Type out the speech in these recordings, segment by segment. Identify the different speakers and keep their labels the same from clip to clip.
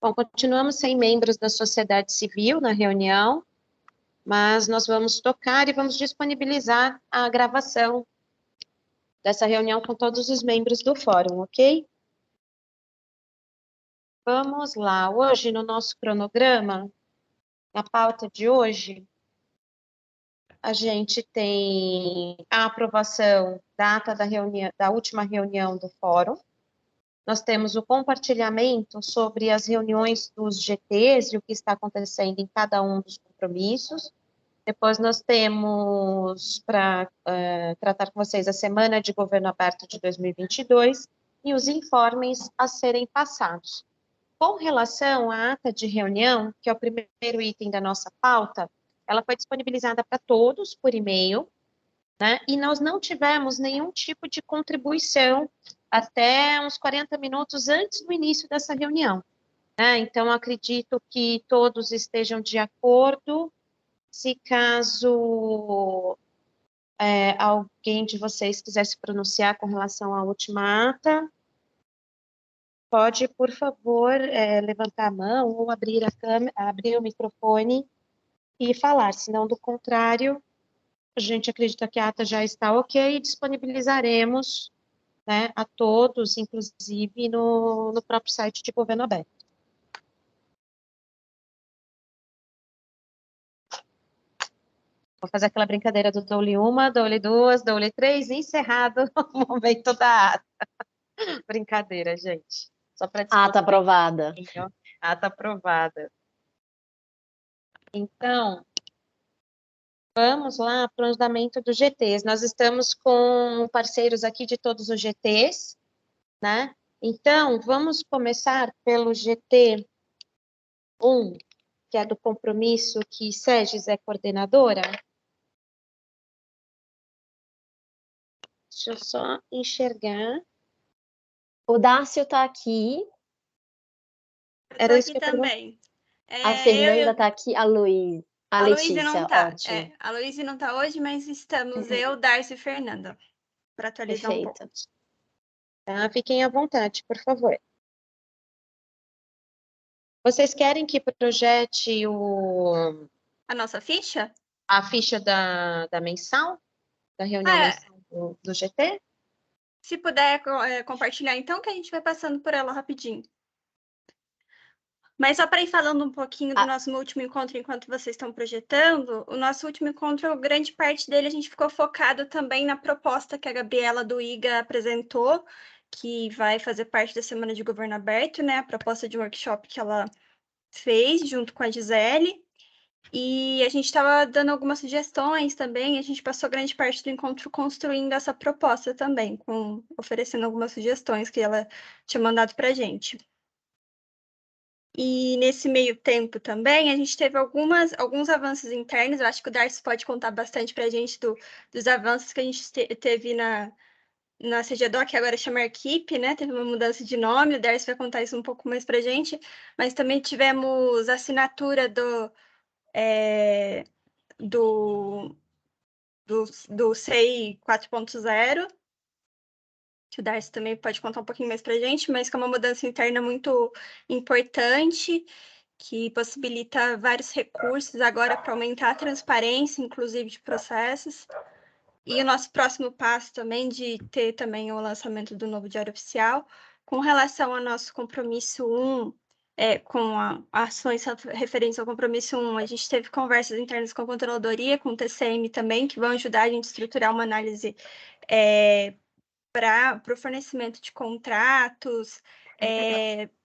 Speaker 1: Bom, continuamos sem membros da sociedade civil na reunião, mas nós vamos tocar e vamos disponibilizar a gravação dessa reunião com todos os membros do fórum, ok? Vamos lá. Hoje, no nosso cronograma, na pauta de hoje, a gente tem a aprovação da ata da última reunião do fórum. Nós temos o compartilhamento sobre as reuniões dos GTs e o que está acontecendo em cada um dos compromissos. Depois nós temos para tratar com vocês a Semana de Governo Aberto de 2022 e os informes a serem passados. Com relação à ata de reunião, que é o primeiro item da nossa pauta, ela foi disponibilizada para todos por e-mail, né? E nós não tivemos nenhum tipo de contribuição até uns 40 minutos antes do início dessa reunião, né? Então, acredito que todos estejam de acordo. Se caso alguém de vocês quiser se pronunciar com relação à última ata, pode, por favor, levantar a mão ou abrir a câmera, abrir o microfone e falar, senão, do contrário, a gente acredita que a ata já está ok e disponibilizaremos, né, a todos, inclusive no próprio site de Governo Aberto. Vou fazer aquela brincadeira do dou-lhe uma, dou-lhe duas, dou-lhe três, e encerrado o momento da ata. Brincadeira, gente. Só para
Speaker 2: ata aprovada.
Speaker 1: Ata aprovada. Então, vamos lá para o andamento dos GTs. Nós estamos com parceiros aqui de todos os GTs, né? Então, vamos começar pelo GT 1, que é do compromisso que Ségis é coordenadora. Deixa eu só enxergar.
Speaker 2: O Dácio está aqui.
Speaker 1: Era isso
Speaker 3: aqui
Speaker 1: que eu
Speaker 3: também.
Speaker 2: A Fernanda está aqui, a Letícia,
Speaker 3: não tá.
Speaker 2: ótimo.
Speaker 3: A Luísa não está hoje, mas estamos eu, Darcy e Fernanda, para atualizar um pouco.
Speaker 1: Tá, fiquem à vontade, por favor. Vocês querem que projete
Speaker 3: a nossa ficha?
Speaker 1: A ficha da mensal? Da reunião mensal do GT?
Speaker 3: Se puder compartilhar, então, que a gente vai passando por ela rapidinho. Mas só para ir falando um pouquinho do nosso último encontro, enquanto vocês estão projetando, o nosso último encontro, grande parte dele, a gente ficou focado também na proposta que a Gabriela do IGA apresentou, que vai fazer parte da Semana de Governo Aberto, né? A proposta de workshop que ela fez junto com a Gisele. E a gente estava dando algumas sugestões também, a gente passou grande parte do encontro construindo essa proposta também, oferecendo algumas sugestões que ela tinha mandado para a gente. E nesse meio tempo também, a gente teve alguns avanços internos, eu acho que o Darcy pode contar bastante para a gente dos avanços que a gente teve na CGDOC, que agora chama Equipe, né? Teve uma mudança de nome, o Darcy vai contar isso um pouco mais para a gente, mas também tivemos a assinatura do SEI 4.0, que o Darcy também pode contar um pouquinho mais para a gente, mas que é uma mudança interna muito importante, que possibilita vários recursos agora para aumentar a transparência, inclusive de processos. E o nosso próximo passo também de ter também o lançamento do novo Diário Oficial. Com relação ao nosso compromisso 1, com ações referentes ao compromisso 1, a gente teve conversas internas com a controladoria, com o TCM também, que vão ajudar a gente a estruturar uma análise para o fornecimento de contratos,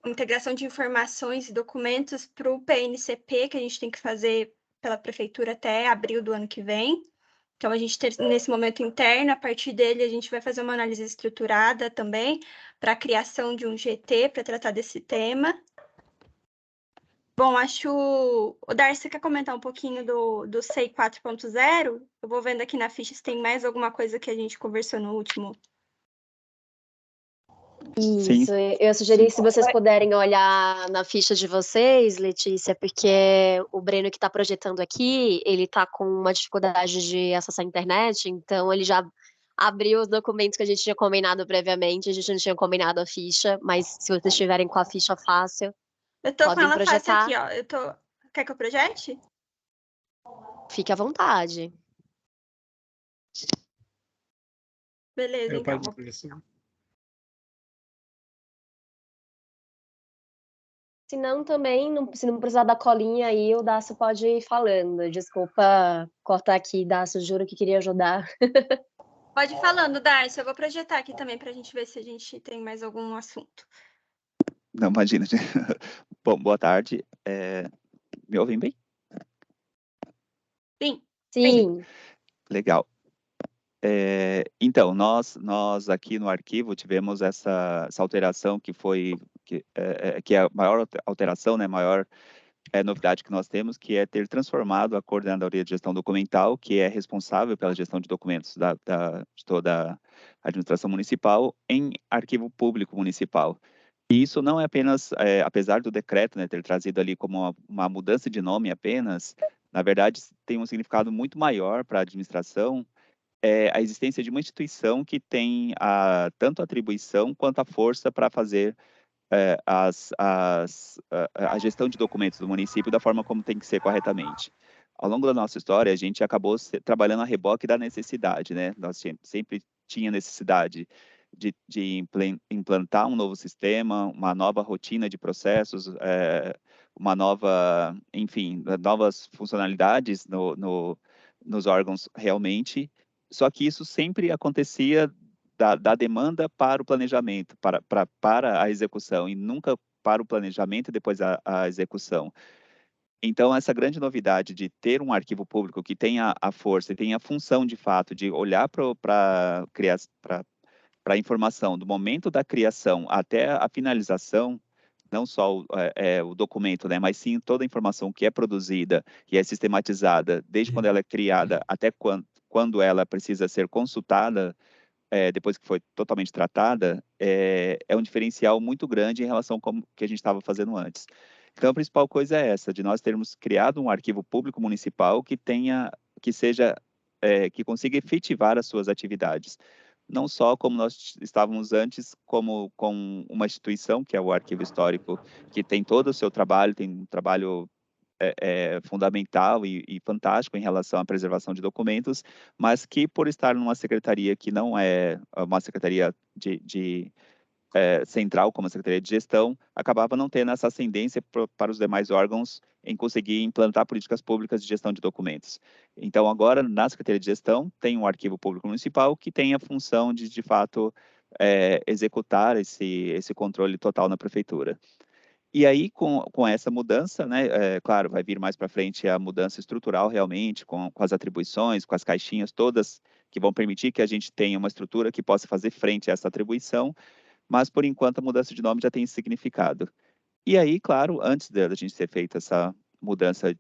Speaker 3: integração de informações e documentos para o PNCP, que a gente tem que fazer pela prefeitura até abril do ano que vem. Então, a gente tem nesse momento interno, a partir dele, a gente vai fazer uma análise estruturada também para a criação de um GT para tratar desse tema. Bom, o Darcy quer comentar um pouquinho do SEI 4.0? Eu vou vendo aqui na ficha se tem mais alguma coisa que a gente conversou no último.
Speaker 2: Isso, eu sugeri se vocês puderem olhar na ficha de vocês, Letícia, porque o Breno que está projetando aqui, ele está com uma dificuldade de acessar a internet, então ele já abriu os documentos que a gente tinha combinado previamente, a gente não tinha combinado a ficha, mas se vocês estiverem com a ficha fácil,
Speaker 3: Eu tô com
Speaker 2: Podem
Speaker 3: ela fácil
Speaker 2: projetar.
Speaker 3: aqui, ó. Quer que eu projete?
Speaker 2: Fique à vontade.
Speaker 3: Beleza,
Speaker 4: Eu
Speaker 3: então.
Speaker 4: pode projeção.
Speaker 2: Se não, também, se não precisar da colinha aí, o Dácio pode ir falando. Desculpa cortar aqui, Dácio, juro que queria ajudar.
Speaker 3: Pode ir falando, Darcy. Eu vou projetar aqui também pra gente ver se a gente tem mais algum assunto.
Speaker 5: Não, imagina. Bom, boa tarde. Me ouvem bem?
Speaker 3: Sim.
Speaker 2: Sim.
Speaker 5: Legal. Então, nós aqui no arquivo tivemos essa alteração que é a maior alteração, né, maior novidade que nós temos, que é ter transformado a Coordenadoria de Gestão Documental, que é responsável pela gestão de documentos de toda a administração municipal, em arquivo público municipal. E isso não é apenas, apesar do decreto, né, ter trazido ali como uma mudança de nome apenas, na verdade tem um significado muito maior para a administração, a existência de uma instituição que tem tanto a atribuição quanto a força para fazer a gestão de documentos do município da forma como tem que ser corretamente. Ao longo da nossa história, a gente acabou trabalhando a reboque da necessidade, né? Nós sempre tinha necessidade de implantar um novo sistema, uma nova rotina de processos, uma nova, enfim, novas funcionalidades nos órgãos realmente. Só que isso sempre acontecia da demanda para o planejamento, para a execução, e nunca para o planejamento e depois a execução. Então, essa grande novidade de ter um arquivo público que tenha a força e tenha a função, de fato, de olhar para a informação do momento da criação até a finalização, não só o documento, né, mas sim toda a informação que é produzida e é sistematizada, desde quando ela é criada até quando ela precisa ser consultada, depois que foi totalmente tratada, é um diferencial muito grande em relação ao que a gente estava fazendo antes. Então, a principal coisa é essa, de nós termos criado um arquivo público municipal que consiga efetivar as suas atividades. Não só como nós estávamos antes, como com uma instituição, que é o Arquivo Histórico, que tem todo o seu trabalho, tem um trabalho fundamental e fantástico em relação à preservação de documentos, mas que por estar numa secretaria que não é uma secretaria central, como a Secretaria de Gestão, acabava não tendo essa ascendência para os demais órgãos em conseguir implantar políticas públicas de gestão de documentos. Então, agora, na Secretaria de Gestão, tem um arquivo público municipal que tem a função de fato, executar esse controle total na prefeitura. E aí, com essa mudança, né, claro, vai vir mais para frente a mudança estrutural realmente, com as atribuições, com as caixinhas todas, que vão permitir que a gente tenha uma estrutura que possa fazer frente a essa atribuição, mas, por enquanto, a mudança de nome já tem significado. E aí, claro, antes da gente ter feito essa mudança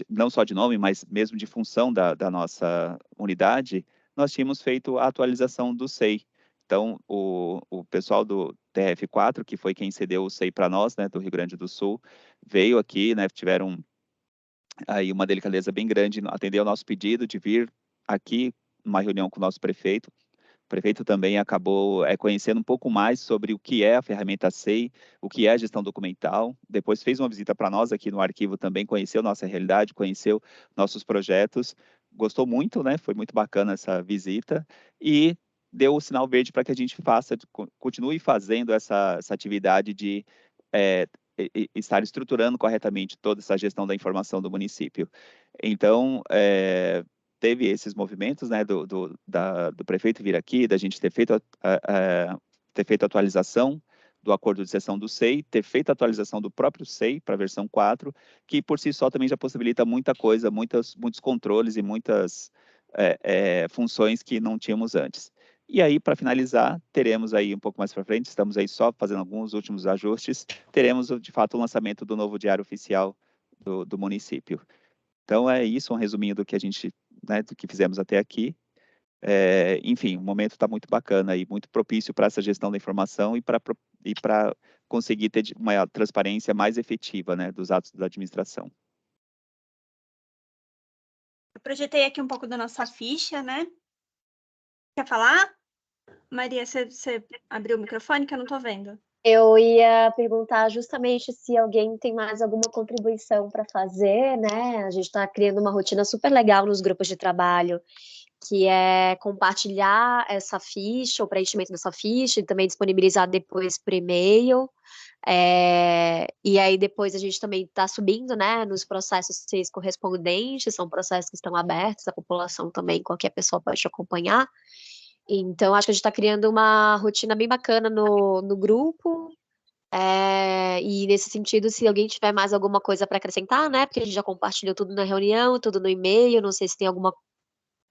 Speaker 5: não só de nome, mas mesmo de função da nossa unidade, nós tínhamos feito a atualização do SEI. Então, o pessoal do TRF4, que foi quem cedeu o SEI para nós, né, do Rio Grande do Sul, veio aqui, né, tiveram aí uma delicadeza bem grande, atendeu ao nosso pedido de vir aqui numa reunião com o nosso prefeito. O prefeito também acabou conhecendo um pouco mais sobre o que é a ferramenta SEI, o que é a gestão documental. Depois fez uma visita para nós aqui no arquivo também, conheceu nossa realidade, conheceu nossos projetos, gostou muito, né? Foi muito bacana essa visita e deu o sinal verde para que a gente continue fazendo essa atividade de estar estruturando corretamente toda essa gestão da informação do município. Então, teve esses movimentos, né, do prefeito vir aqui, da gente ter feito a atualização do acordo de cessão do SEI, ter feito a atualização do próprio SEI para a versão 4, que por si só também já possibilita muita coisa, muitos controles e muitas funções que não tínhamos antes. E aí, para finalizar, teremos aí um pouco mais para frente, estamos aí só fazendo alguns últimos ajustes, teremos de fato o lançamento do novo diário oficial do município. Então, é isso, um resuminho do que a gente, né, do que fizemos até aqui. Enfim, o momento está muito bacana e muito propício para essa gestão da informação e para conseguir ter uma transparência mais efetiva, né, dos atos da administração.
Speaker 3: Eu projetei aqui um pouco da nossa ficha, né? Quer falar? Maria, você abriu o microfone que eu não estou vendo.
Speaker 2: Eu ia perguntar justamente se alguém tem mais alguma contribuição para fazer, né? A gente está criando uma rotina super legal nos grupos de trabalho, que é compartilhar essa ficha, o preenchimento dessa ficha, e também disponibilizar depois por e-mail. E aí depois a gente também está subindo, né, nos processos correspondentes, são processos que estão abertos, a população também, qualquer pessoa pode acompanhar. Então, acho que a gente está criando uma rotina bem bacana no grupo. E nesse sentido, se alguém tiver mais alguma coisa para acrescentar, né? Porque a gente já compartilhou tudo na reunião, tudo no e-mail. Não sei se tem alguma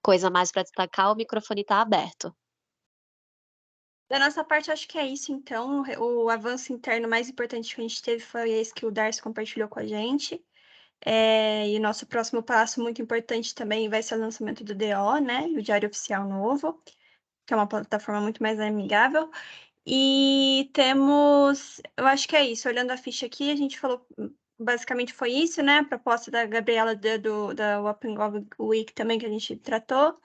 Speaker 2: coisa mais para destacar, o microfone está aberto.
Speaker 3: Da nossa parte, acho que é isso, então. O avanço interno mais importante que a gente teve foi esse que o Darcy compartilhou com a gente. E o nosso próximo passo, muito importante também, vai ser o lançamento do DO, né? E o Diário Oficial Novo, que é uma plataforma muito mais amigável. E temos, eu acho que é isso, olhando a ficha aqui, a gente falou, basicamente foi isso, né? A proposta da Gabriela da Open Gov Week também que a gente tratou.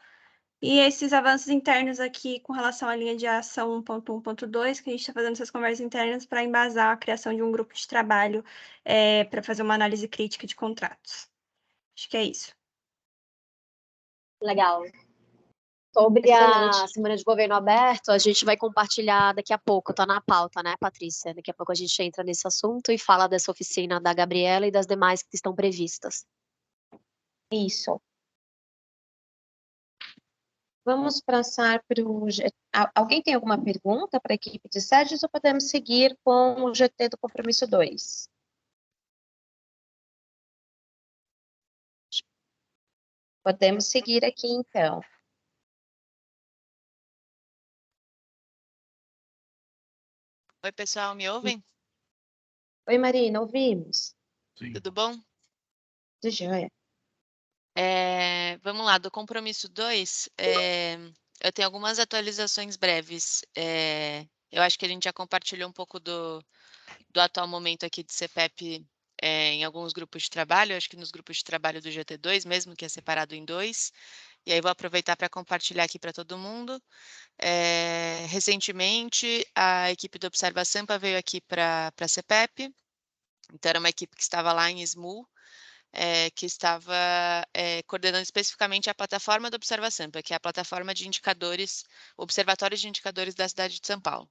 Speaker 3: E esses avanços internos aqui com relação à linha de ação 1.1.2, que a gente está fazendo essas conversas internas para embasar a criação de um grupo de trabalho para fazer uma análise crítica de contratos. Acho que é isso.
Speaker 2: Legal. Sobre a
Speaker 1: Excelente.
Speaker 2: Semana de Governo Aberto, a gente vai compartilhar daqui a pouco, tá na pauta, né, Patrícia? Daqui a pouco a gente entra nesse assunto e fala dessa oficina da Gabriela e das demais que estão previstas.
Speaker 1: Isso. Vamos passar para o... Alguém tem alguma pergunta para a equipe de SEDES ou podemos seguir com o GT do compromisso 2? Podemos seguir aqui, então.
Speaker 4: Oi, pessoal, me ouvem?
Speaker 1: Oi, Marina, ouvimos?
Speaker 4: Tudo bom?
Speaker 1: De joia.
Speaker 4: Vamos lá, do compromisso 2, eu tenho algumas atualizações breves. Eu acho que a gente já compartilhou um pouco do atual momento aqui de CPEP em alguns grupos de trabalho, acho que nos grupos de trabalho do GT2 mesmo, que é separado em 2. E aí vou aproveitar para compartilhar aqui para todo mundo. Recentemente, a equipe do Observa Sampa veio aqui para a CPEP, então era uma equipe que estava lá em SMU, que estava coordenando especificamente a plataforma do Observa Sampa, que é a plataforma de indicadores, observatórios de indicadores da cidade de São Paulo.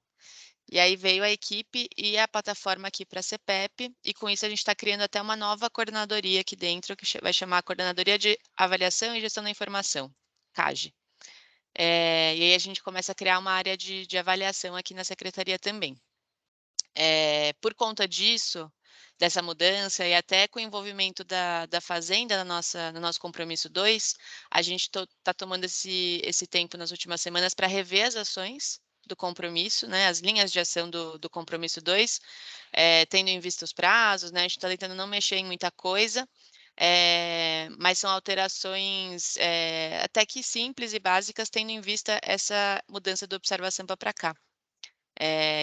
Speaker 4: E aí veio a equipe e a plataforma aqui para a CPEP, e com isso a gente está criando até uma nova coordenadoria aqui dentro, que vai chamar a Coordenadoria de Avaliação e Gestão da Informação, CAGE. E aí a gente começa a criar uma área de avaliação aqui na secretaria também. Por conta disso, dessa mudança e até com o envolvimento da Fazenda no nosso compromisso 2, a gente está tomando esse tempo nas últimas semanas para rever as ações do compromisso, né, as linhas de ação do compromisso 2, tendo em vista os prazos, né, a gente está tentando não mexer em muita coisa, mas são alterações até que simples e básicas, tendo em vista essa mudança do Observa Sampa para cá.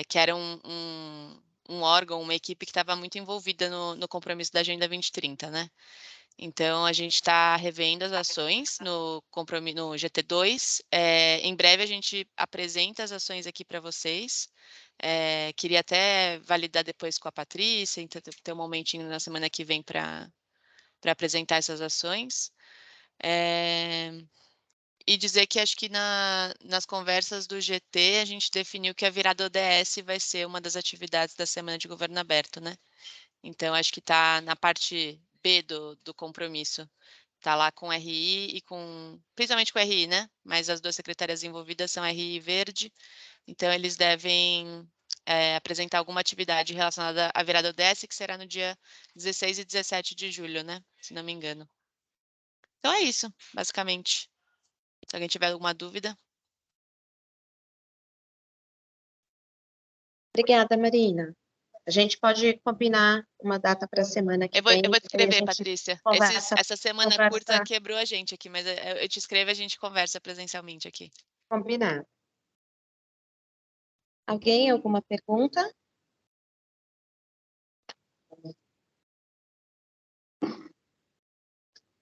Speaker 4: Que era um órgão, uma equipe que estava muito envolvida no compromisso da Agenda 2030, né? Então, a gente está revendo as ações no GT2. Em breve, a gente apresenta as ações aqui para vocês. Queria até validar depois com a Patrícia, então ter um momentinho na semana que vem para apresentar essas ações. E dizer que acho que nas conversas do GT a gente definiu que a virada ODS vai ser uma das atividades da Semana de Governo Aberto, né? Então, acho que está na parte B do compromisso. Está lá com RI e principalmente com RI, né? Mas as duas secretarias envolvidas são RI e Verde. Então, eles devem apresentar alguma atividade relacionada à virada ODS, que será no dia 16 e 17 de julho, né? Se não me engano. Então, é isso, basicamente. Se alguém tiver alguma dúvida.
Speaker 1: Obrigada, Marina. A gente pode combinar uma data para a semana que vem.
Speaker 4: Eu vou
Speaker 1: e aí a
Speaker 4: escrever,
Speaker 1: gente
Speaker 4: Patrícia.
Speaker 1: conversa,
Speaker 4: Essa semana curta quebrou a gente aqui, mas eu te escrevo e a gente conversa presencialmente aqui.
Speaker 1: Combinado. Alguém, alguma pergunta?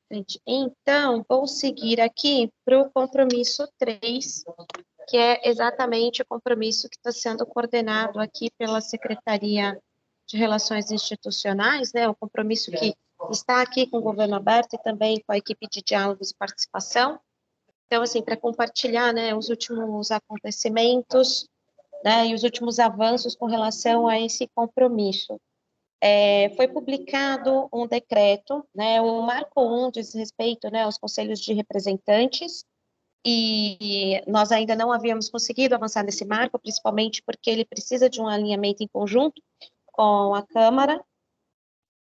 Speaker 1: Gente, então, vou seguir aqui para o compromisso 3, que é exatamente o compromisso que está sendo coordenado aqui pela Secretaria de Relações Institucionais, né, o compromisso que está aqui com o Governo Aberto e também com a equipe de diálogos e participação. Então, assim, para compartilhar, né, os últimos acontecimentos, né, e os últimos avanços com relação a esse compromisso. Foi publicado um decreto, né, o Marco 1 diz respeito, né, aos conselhos de representantes, e nós ainda não havíamos conseguido avançar nesse marco, principalmente porque ele precisa de um alinhamento em conjunto com a Câmara,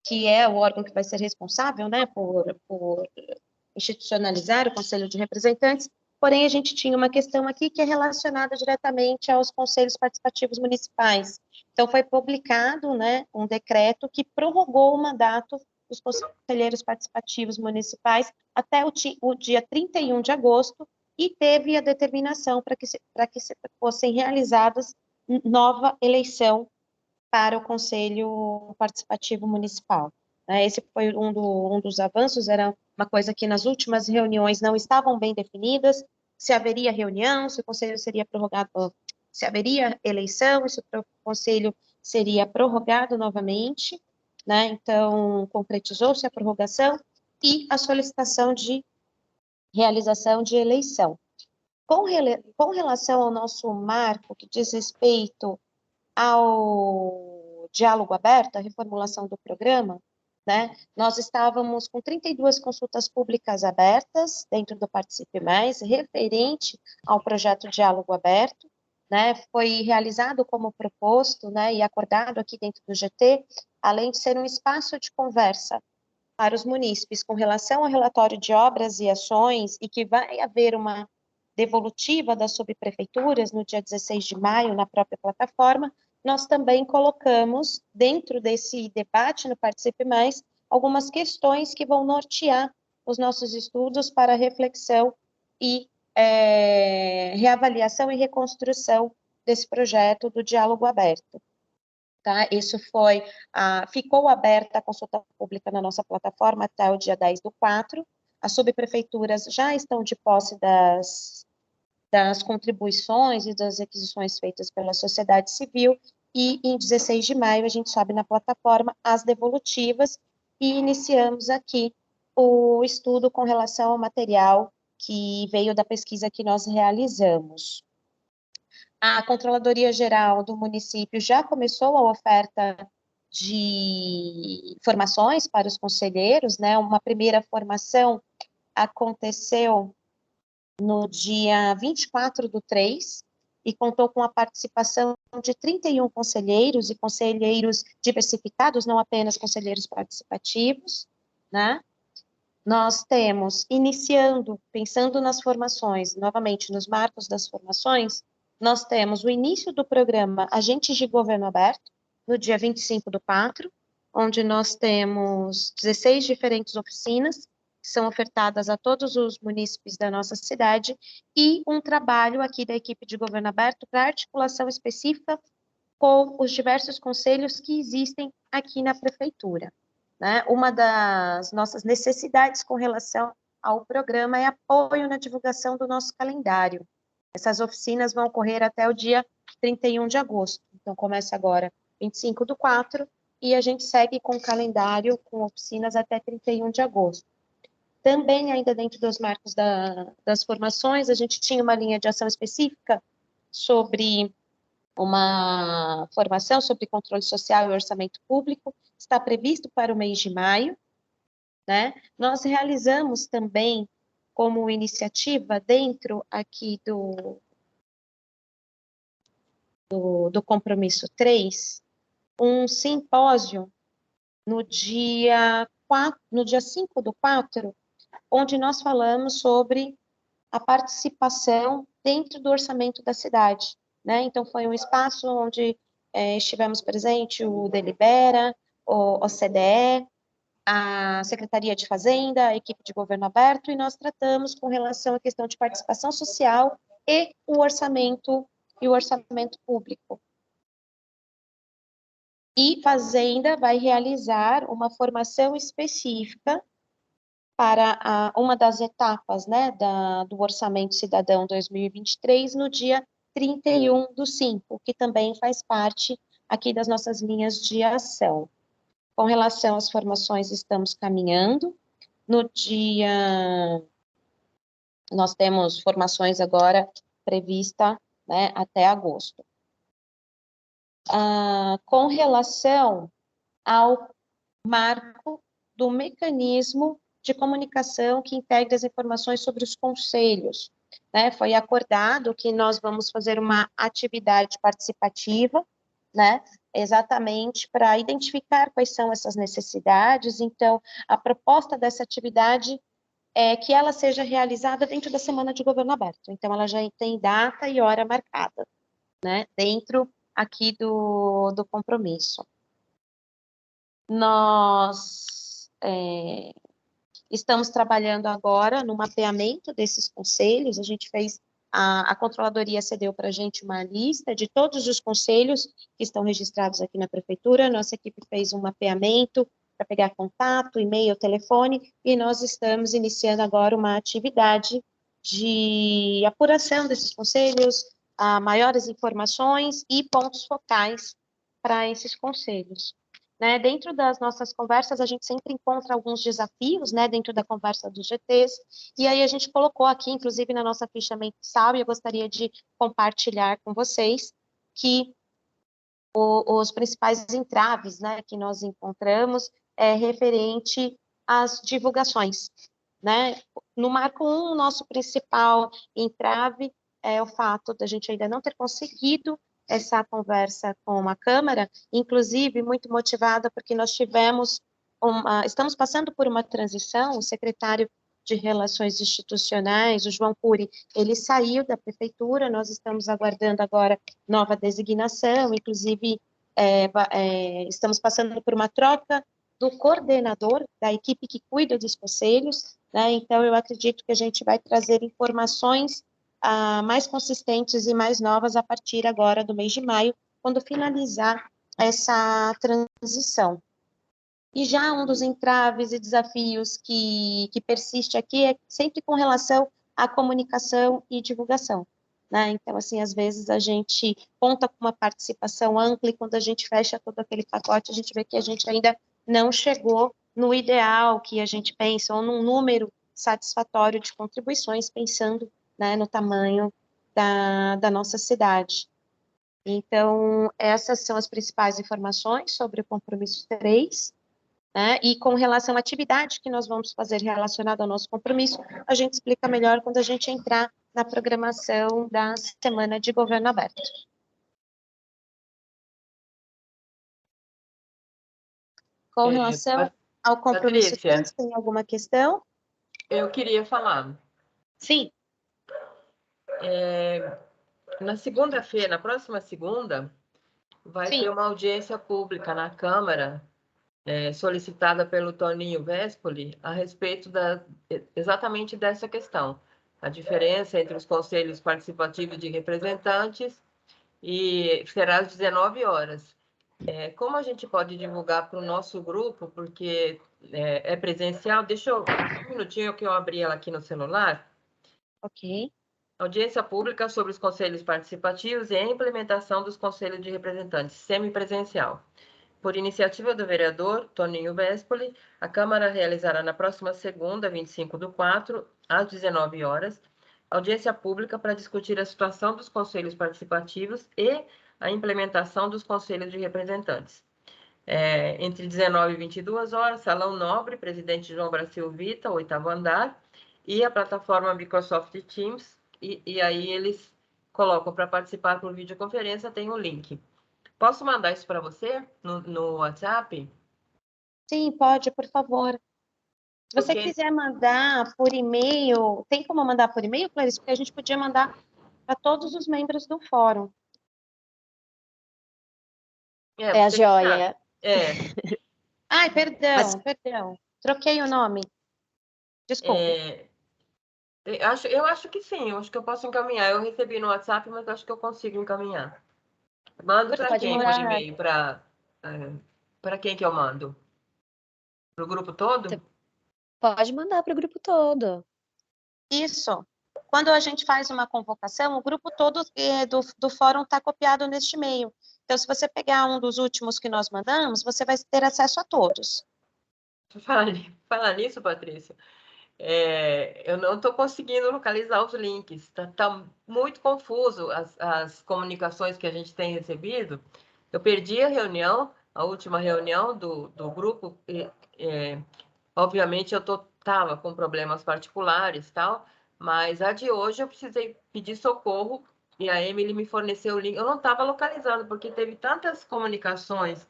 Speaker 1: que é o órgão que vai ser responsável, né, por institucionalizar o Conselho de Representantes, porém a gente tinha uma questão aqui que é relacionada diretamente aos conselhos participativos municipais. Então foi publicado, né, um decreto que prorrogou o mandato dos conselheiros participativos municipais até o dia 31 de agosto e teve a determinação para que fossem realizadas nova eleição para o Conselho Participativo Municipal. Esse foi um dos avanços, era uma coisa que nas últimas reuniões não estavam bem definidas, se haveria reunião, se o Conselho seria prorrogado, se haveria eleição, se o Conselho seria prorrogado novamente, né? Então, concretizou-se a prorrogação e a solicitação de realização de eleição. Com relação ao nosso marco, que diz respeito ao diálogo aberto, a reformulação do programa, né, nós estávamos com 32 consultas públicas abertas dentro do Participe Mais, referente ao projeto Diálogo Aberto, né, foi realizado como proposto, né, e acordado aqui dentro do GT, além de ser um espaço de conversa para os munícipes com relação ao relatório de obras e ações, e que vai haver uma devolutiva das subprefeituras no dia 16 de maio, na própria plataforma, nós também colocamos, dentro desse debate no Participe Mais, algumas questões que vão nortear os nossos estudos para reflexão e reavaliação e reconstrução desse projeto do diálogo aberto. Tá? Isso ficou aberta a consulta pública na nossa plataforma até o dia 10/4. As subprefeituras já estão de posse das contribuições e das requisições feitas pela sociedade civil, e em 16 de maio a gente sobe na plataforma as devolutivas e iniciamos aqui o estudo com relação ao material que veio da pesquisa que nós realizamos. A Controladoria Geral do município já começou a oferta de formações para os conselheiros, né? Uma primeira formação aconteceu no dia 24/3 e contou com a participação de 31 conselheiros e conselheiros diversificados, não apenas conselheiros participativos, né? Nós temos, pensando nas formações, novamente, nos marcos das formações, nós temos o início do programa Agentes de Governo Aberto, no dia 25/4, onde nós temos 16 diferentes oficinas, que são ofertadas a todos os munícipes da nossa cidade, e um trabalho aqui da equipe de Governo Aberto para articulação específica com os diversos conselhos que existem aqui na prefeitura. Né? Uma das nossas necessidades com relação ao programa é apoio na divulgação do nosso calendário. Essas oficinas vão ocorrer até o dia 31 de agosto. Então, começa agora 25/4 e a gente segue com o calendário com oficinas até 31 de agosto. Também, ainda dentro dos marcos das formações, a gente tinha uma linha de ação específica sobre uma formação sobre controle social e orçamento público, está previsto para o mês de maio, né? Nós realizamos também, como iniciativa, dentro aqui do compromisso 3, um simpósio no dia 5/4, onde nós falamos sobre a participação dentro do orçamento da cidade, né? Então, foi um espaço onde estivemos presente o Delibera, o OCDE, a Secretaria de Fazenda, a equipe de Governo Aberto, e nós tratamos com relação à questão de participação social e o orçamento público. E Fazenda vai realizar uma formação específica para uma das etapas, né, do Orçamento Cidadão 2023, no dia 31/5, que também faz parte aqui das nossas linhas de ação. Com relação às formações, estamos caminhando. Nós temos formações agora prevista, né, até agosto. Com relação ao marco do mecanismo de comunicação que integra as informações sobre os conselhos, né, foi acordado que nós vamos fazer uma atividade participativa, né, exatamente para identificar quais são essas necessidades. Então, a proposta dessa atividade é que ela seja realizada dentro da Semana de Governo Aberto. Então, ela já tem data e hora marcada, né, dentro aqui do compromisso. Nós estamos trabalhando agora no mapeamento desses conselhos. A gente fez, a Controladoria cedeu para a gente uma lista de todos os conselhos que estão registrados aqui na Prefeitura. Nossa equipe fez um mapeamento para pegar contato, e-mail, telefone, e nós estamos iniciando agora uma atividade de apuração desses conselhos, maiores informações e pontos focais para esses conselhos. Né, dentro das nossas conversas, a gente sempre encontra alguns desafios, né, dentro da conversa dos GTs, e aí a gente colocou aqui, inclusive na nossa ficha mensal, e eu gostaria de compartilhar com vocês, que os principais entraves, né, que nós encontramos é referente às divulgações, né. No Marco 1, o nosso principal entrave é o fato da gente ainda não ter conseguido essa conversa com a Câmara, inclusive muito motivada porque nós estamos passando por uma transição. O secretário de Relações Institucionais, o João Cury, ele saiu da Prefeitura, nós estamos aguardando agora nova designação, inclusive estamos passando por uma troca do coordenador da equipe que cuida dos conselhos, né? Então eu acredito que a gente vai trazer informações mais consistentes e mais novas a partir agora do mês de maio, quando finalizar essa transição. E já um dos entraves e desafios que persiste aqui é sempre com relação à comunicação e divulgação, né? Então, assim, às vezes a gente conta com uma participação ampla e quando a gente fecha todo aquele pacote, a gente vê que a gente ainda não chegou no ideal que a gente pensa, ou num número satisfatório de contribuições, pensando, né, no tamanho da nossa cidade. Então, essas são as principais informações sobre o compromisso 3, né? E com relação à atividade que nós vamos fazer relacionada ao nosso compromisso, a gente explica melhor quando a gente entrar na programação da Semana de Governo Aberto. Com relação ao compromisso,
Speaker 6: Patrícia,
Speaker 1: tem alguma questão?
Speaker 6: eu queria falar.
Speaker 1: Sim.
Speaker 6: Na segunda-feira, na próxima segunda, vai ter uma audiência pública na Câmara, solicitada pelo Toninho Vespoli, a respeito exatamente dessa questão. A diferença entre os conselhos participativos de representantes, e será às 19 horas. Como a gente pode divulgar para o nosso grupo, porque é presencial? Deixa eu... Um minutinho que eu abri ela aqui no celular.
Speaker 1: Ok.
Speaker 6: Audiência pública sobre os conselhos participativos e a implementação dos conselhos de representantes, semipresencial. Por iniciativa do vereador Toninho Vespoli, a Câmara realizará na próxima segunda, 25/4, às 19 horas, audiência pública para discutir a situação dos conselhos participativos e a implementação dos conselhos de representantes. Entre 19 e 22 horas, Salão Nobre, Presidente João Brasil Vita, 8º andar, e a plataforma Microsoft Teams, e aí eles colocam para participar por videoconferência, tem um link. Posso mandar isso para você no WhatsApp?
Speaker 1: Sim, pode, por favor. Se você quiser mandar por e-mail, tem como mandar por e-mail, Clarice? Porque a gente podia mandar para todos os membros do fórum.
Speaker 2: A joia.
Speaker 1: Ai, perdão. Troquei o nome. Desculpe.
Speaker 6: Eu acho que sim, eu acho que eu posso encaminhar. Eu recebi no WhatsApp, mas acho que eu consigo encaminhar. Mando para quem por e-mail? Para quem que eu mando? Para o grupo todo?
Speaker 2: Pode mandar para o grupo todo.
Speaker 1: Isso. Quando a gente faz uma convocação, o grupo todo do fórum está copiado neste e-mail. Então, se você pegar um dos últimos que nós mandamos, você vai ter acesso a todos.
Speaker 6: Falar nisso, Patrícia, eu não estou conseguindo localizar os links. Tá muito confuso as comunicações que a gente tem recebido. Eu perdi a reunião, a última reunião do grupo. Obviamente, eu estava com problemas particulares, tal, mas a de hoje eu precisei pedir socorro e a Emily me forneceu o link. Eu não estava localizando, porque teve tantas comunicações,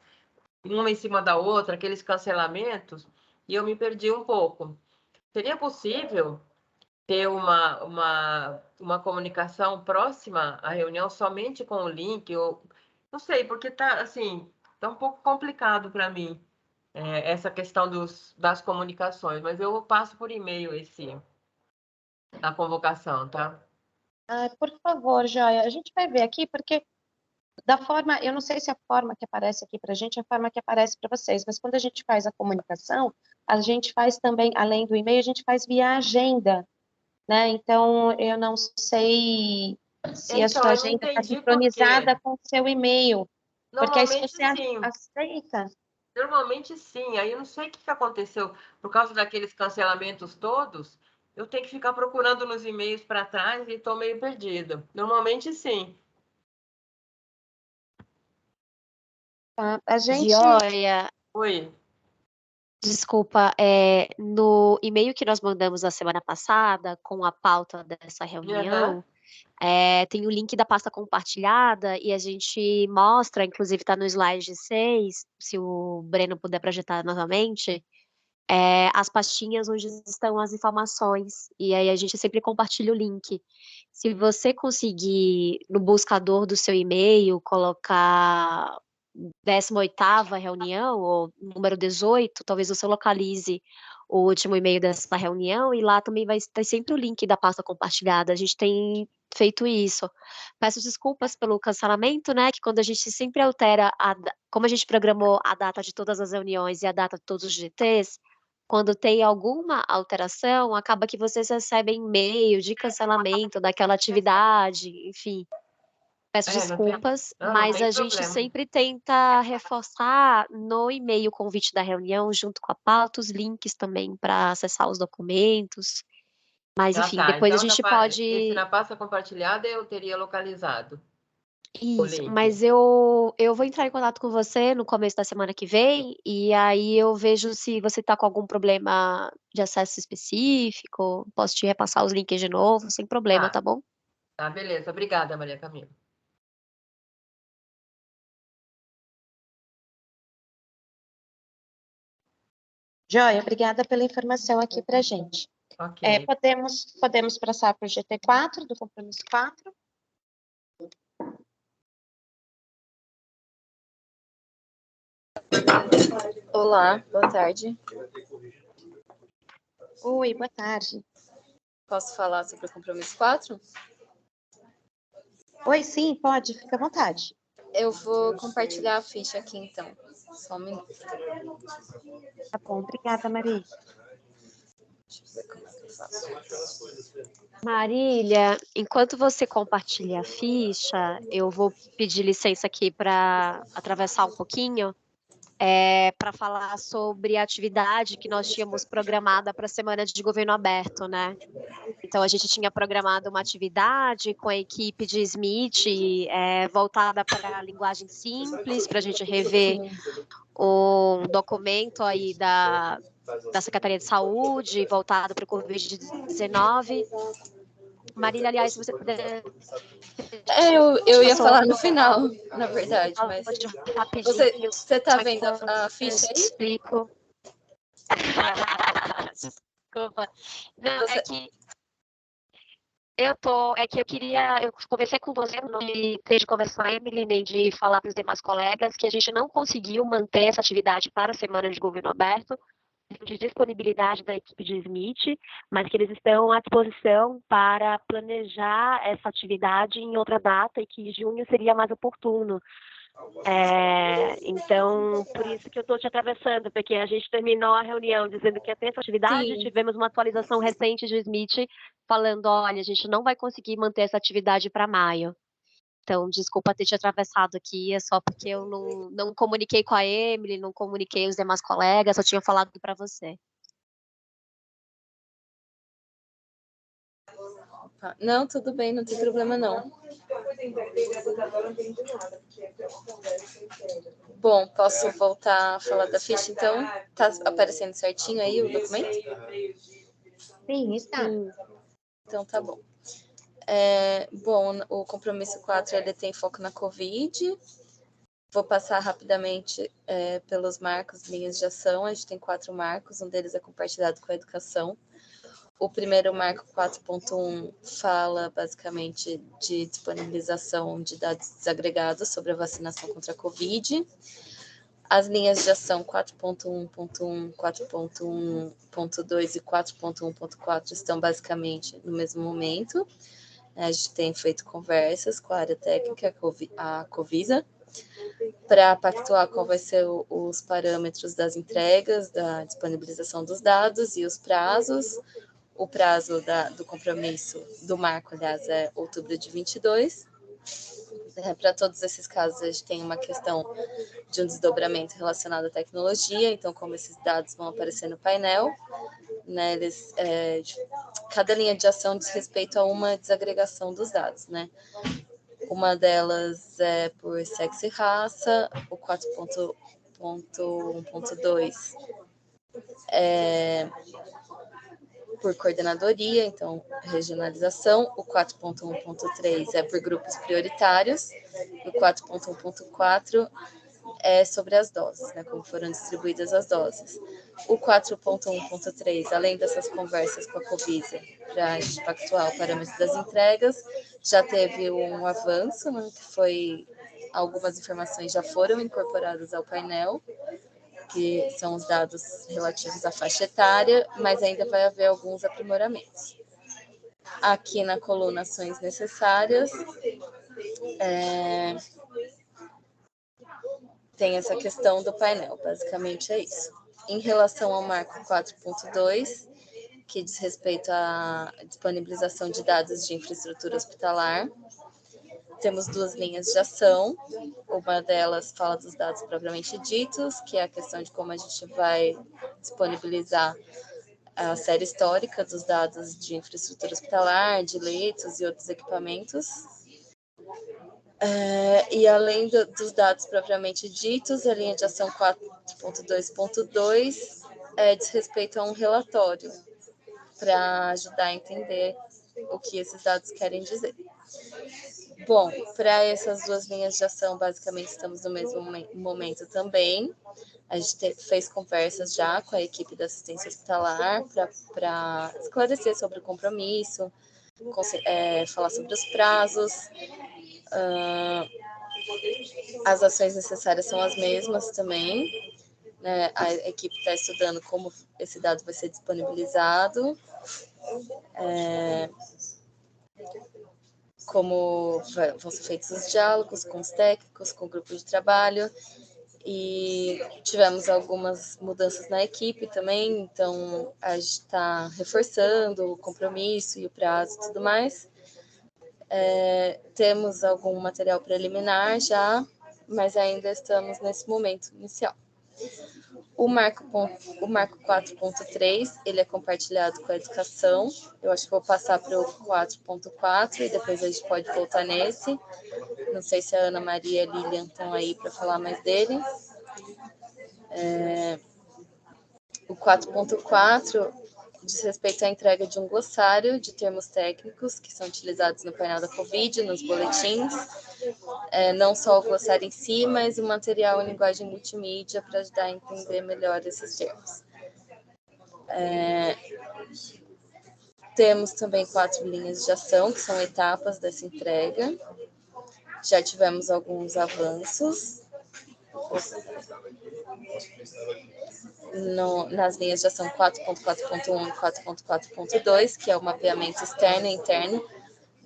Speaker 6: uma em cima da outra, aqueles cancelamentos, e eu me perdi um pouco. Seria possível ter uma comunicação próxima à reunião somente com o link? Ou, não sei, porque tá assim, tá um pouco complicado para mim essa questão das comunicações, mas eu passo por e-mail a convocação, tá?
Speaker 1: Por favor, Joia, a gente vai ver aqui, porque da forma, eu não sei se a forma que aparece aqui para a gente é a forma que aparece para vocês, mas quando a gente faz a comunicação, a gente faz também, além do e-mail, a gente faz via agenda, né? Então, eu não sei se a
Speaker 6: Então,
Speaker 1: sua
Speaker 6: eu não
Speaker 1: agenda está
Speaker 6: entendi por quê.
Speaker 1: sincronizada com o seu e-mail, porque aí se
Speaker 6: Normalmente,
Speaker 1: você
Speaker 6: sim.
Speaker 1: aceita...
Speaker 6: Normalmente, sim. Aí eu não sei o que aconteceu. Por causa daqueles cancelamentos todos, eu tenho que ficar procurando nos e-mails para trás e estou meio perdida. Normalmente, sim.
Speaker 1: A gente...
Speaker 2: Joia,
Speaker 6: Oi.
Speaker 2: desculpa, no e-mail que nós mandamos na semana passada, com a pauta dessa reunião, tem o link da pasta compartilhada e a gente mostra, inclusive está no slide 6, se o Breno puder projetar novamente, as pastinhas onde estão as informações, e aí a gente sempre compartilha o link. Se você conseguir, no buscador do seu e-mail, colocar 18ª reunião, ou número 18, talvez você localize o último e-mail dessa reunião, e lá também vai ter sempre o link da pasta compartilhada. A gente tem feito isso. Peço desculpas pelo cancelamento, né, que quando a gente sempre altera, como a gente programou a data de todas as reuniões e a data de todos os GTs, quando tem alguma alteração, acaba que vocês recebem e-mail de cancelamento daquela atividade, enfim. Peço desculpas,
Speaker 6: Não
Speaker 2: mas
Speaker 6: tem
Speaker 2: a gente
Speaker 6: problema.
Speaker 2: sempre tenta reforçar no e-mail o convite da reunião, junto com a pauta, os links também para acessar os documentos. Mas, enfim,
Speaker 6: Tá.
Speaker 2: depois a
Speaker 6: Então,
Speaker 2: gente
Speaker 6: esse
Speaker 2: pode.
Speaker 6: na pasta compartilhada eu teria localizado o
Speaker 2: Isso,
Speaker 6: link.
Speaker 2: mas eu vou entrar em contato com você no começo da semana que vem, e aí eu vejo se você está com algum problema de acesso específico. Posso te repassar os links de novo, sem problema, tá bom?
Speaker 6: Tá, beleza. Obrigada, Maria Camila.
Speaker 1: Joia, obrigada pela informação aqui para a gente.
Speaker 6: Ok.
Speaker 1: Podemos passar para o GT4, do compromisso 4.
Speaker 7: Olá, boa tarde.
Speaker 1: Oi, boa tarde.
Speaker 7: Posso falar sobre o compromisso 4?
Speaker 1: Oi, sim, pode, fica à vontade.
Speaker 7: Eu vou compartilhar a ficha aqui, então. Só um minuto.
Speaker 1: Tá bom, obrigada, Maria.
Speaker 7: Deixa eu ver como é que eu faço.
Speaker 2: Marília, enquanto você compartilha a ficha, eu vou pedir licença aqui para atravessar um pouquinho, para falar sobre a atividade que nós tínhamos programada para a Semana de Governo Aberto, né? Então, a gente tinha programado uma atividade com a equipe de Smith, voltada para a linguagem simples, para a gente rever um documento aí da Secretaria de Saúde, voltado para o Covid-19. Marília, aliás, se você puder...
Speaker 7: Eu ia falar no final, na verdade, mas...
Speaker 2: Rapidinho.
Speaker 7: Você tá vendo a ficha aí?
Speaker 2: Explico. Desculpa. Não,
Speaker 7: Você...
Speaker 2: eu conversei com você, não de conversar com a Emily, nem de falar para os demais colegas, que a gente não conseguiu manter essa atividade para a Semana de Governo Aberto, de disponibilidade da equipe de Smith, mas que eles estão à disposição para planejar essa atividade em outra data e que junho seria mais oportuno. Então, por isso que eu estou te atravessando, porque a gente terminou a reunião dizendo que ia ter essa atividade,
Speaker 3: Sim.
Speaker 2: tivemos uma atualização recente de Smith falando, olha, a gente não vai conseguir manter essa atividade para maio. Então, desculpa ter te atravessado aqui, é só porque eu não comuniquei com a Emily, não comuniquei os demais colegas, só tinha falado para você.
Speaker 7: Não, tudo bem, não tem problema não. Bom, posso voltar a falar da ficha, então? Tá aparecendo certinho aí o documento?
Speaker 1: Sim, está.
Speaker 7: Então tá bom. Bom, o compromisso 4 ele tem foco na Covid. Vou passar rapidamente pelos marcos, linhas de ação. A gente tem 4 marcos, um deles é compartilhado com a educação. O primeiro marco 4.1 fala basicamente de disponibilização de dados desagregados sobre a vacinação contra a Covid. As linhas de ação 4.1.1, 4.1.2 e 4.1.4 estão basicamente no mesmo momento. A gente tem feito conversas com a área técnica, a Covisa, para pactuar qual vai ser os parâmetros das entregas, da disponibilização dos dados e os prazos. O prazo do compromisso do marco, aliás, é outubro de 22. Para todos esses casos, a gente tem uma questão de um desdobramento relacionado à tecnologia, então como esses dados vão aparecer no painel, né, cada linha de ação diz respeito a uma desagregação dos dados, né? Uma delas é por sexo e raça, o 4.1.2 é por coordenadoria, então regionalização, o 4.1.3 é por grupos prioritários, o 4.1.4 é sobre as doses, né, como foram distribuídas as doses. O 4.1.3, além dessas conversas com a Covisa, para a gente pactuar o parâmetro das entregas, já teve um avanço, né, que foi algumas informações já foram incorporadas ao painel, que são os dados relativos à faixa etária, mas ainda vai haver alguns aprimoramentos. Aqui na coluna ações necessárias, tem essa questão do painel, basicamente é isso. Em relação ao marco 4.2, que diz respeito à disponibilização de dados de infraestrutura hospitalar, temos 2 linhas de ação. Uma delas fala dos dados propriamente ditos, que é a questão de como a gente vai disponibilizar a série histórica dos dados de infraestrutura hospitalar, de leitos e outros equipamentos. E além dos dados propriamente ditos, a linha de ação 4.2.2 diz respeito a um relatório para ajudar a entender o que esses dados querem dizer. Bom, para essas 2 linhas de ação, basicamente estamos no mesmo momento também. A gente fez conversas já com a equipe da assistência hospitalar para esclarecer sobre o compromisso, falar sobre os prazos. As ações necessárias são as mesmas também, né? A equipe está estudando como esse dado vai ser disponibilizado, como vão ser feitos os diálogos com os técnicos, com o grupo de trabalho, e tivemos algumas mudanças na equipe também, então a gente está reforçando o compromisso e o prazo e tudo mais. Temos algum material preliminar já, mas ainda estamos nesse momento inicial. O marco 4.3, ele é compartilhado com a educação. Eu acho que vou passar para o 4.4 e depois a gente pode voltar nesse. Não sei se a Ana Maria e a Lilian estão aí para falar mais dele. O 4.4 diz respeito à entrega de um glossário de termos técnicos que são utilizados no painel da Covid, nos boletins. Não só o glossário em si, mas o material em linguagem multimídia para ajudar a entender melhor esses termos. Temos também 4 linhas de ação, que são etapas dessa entrega. Já tivemos alguns avanços nas linhas de ação 4.4.1 e 4.4.2, que é o mapeamento externo e interno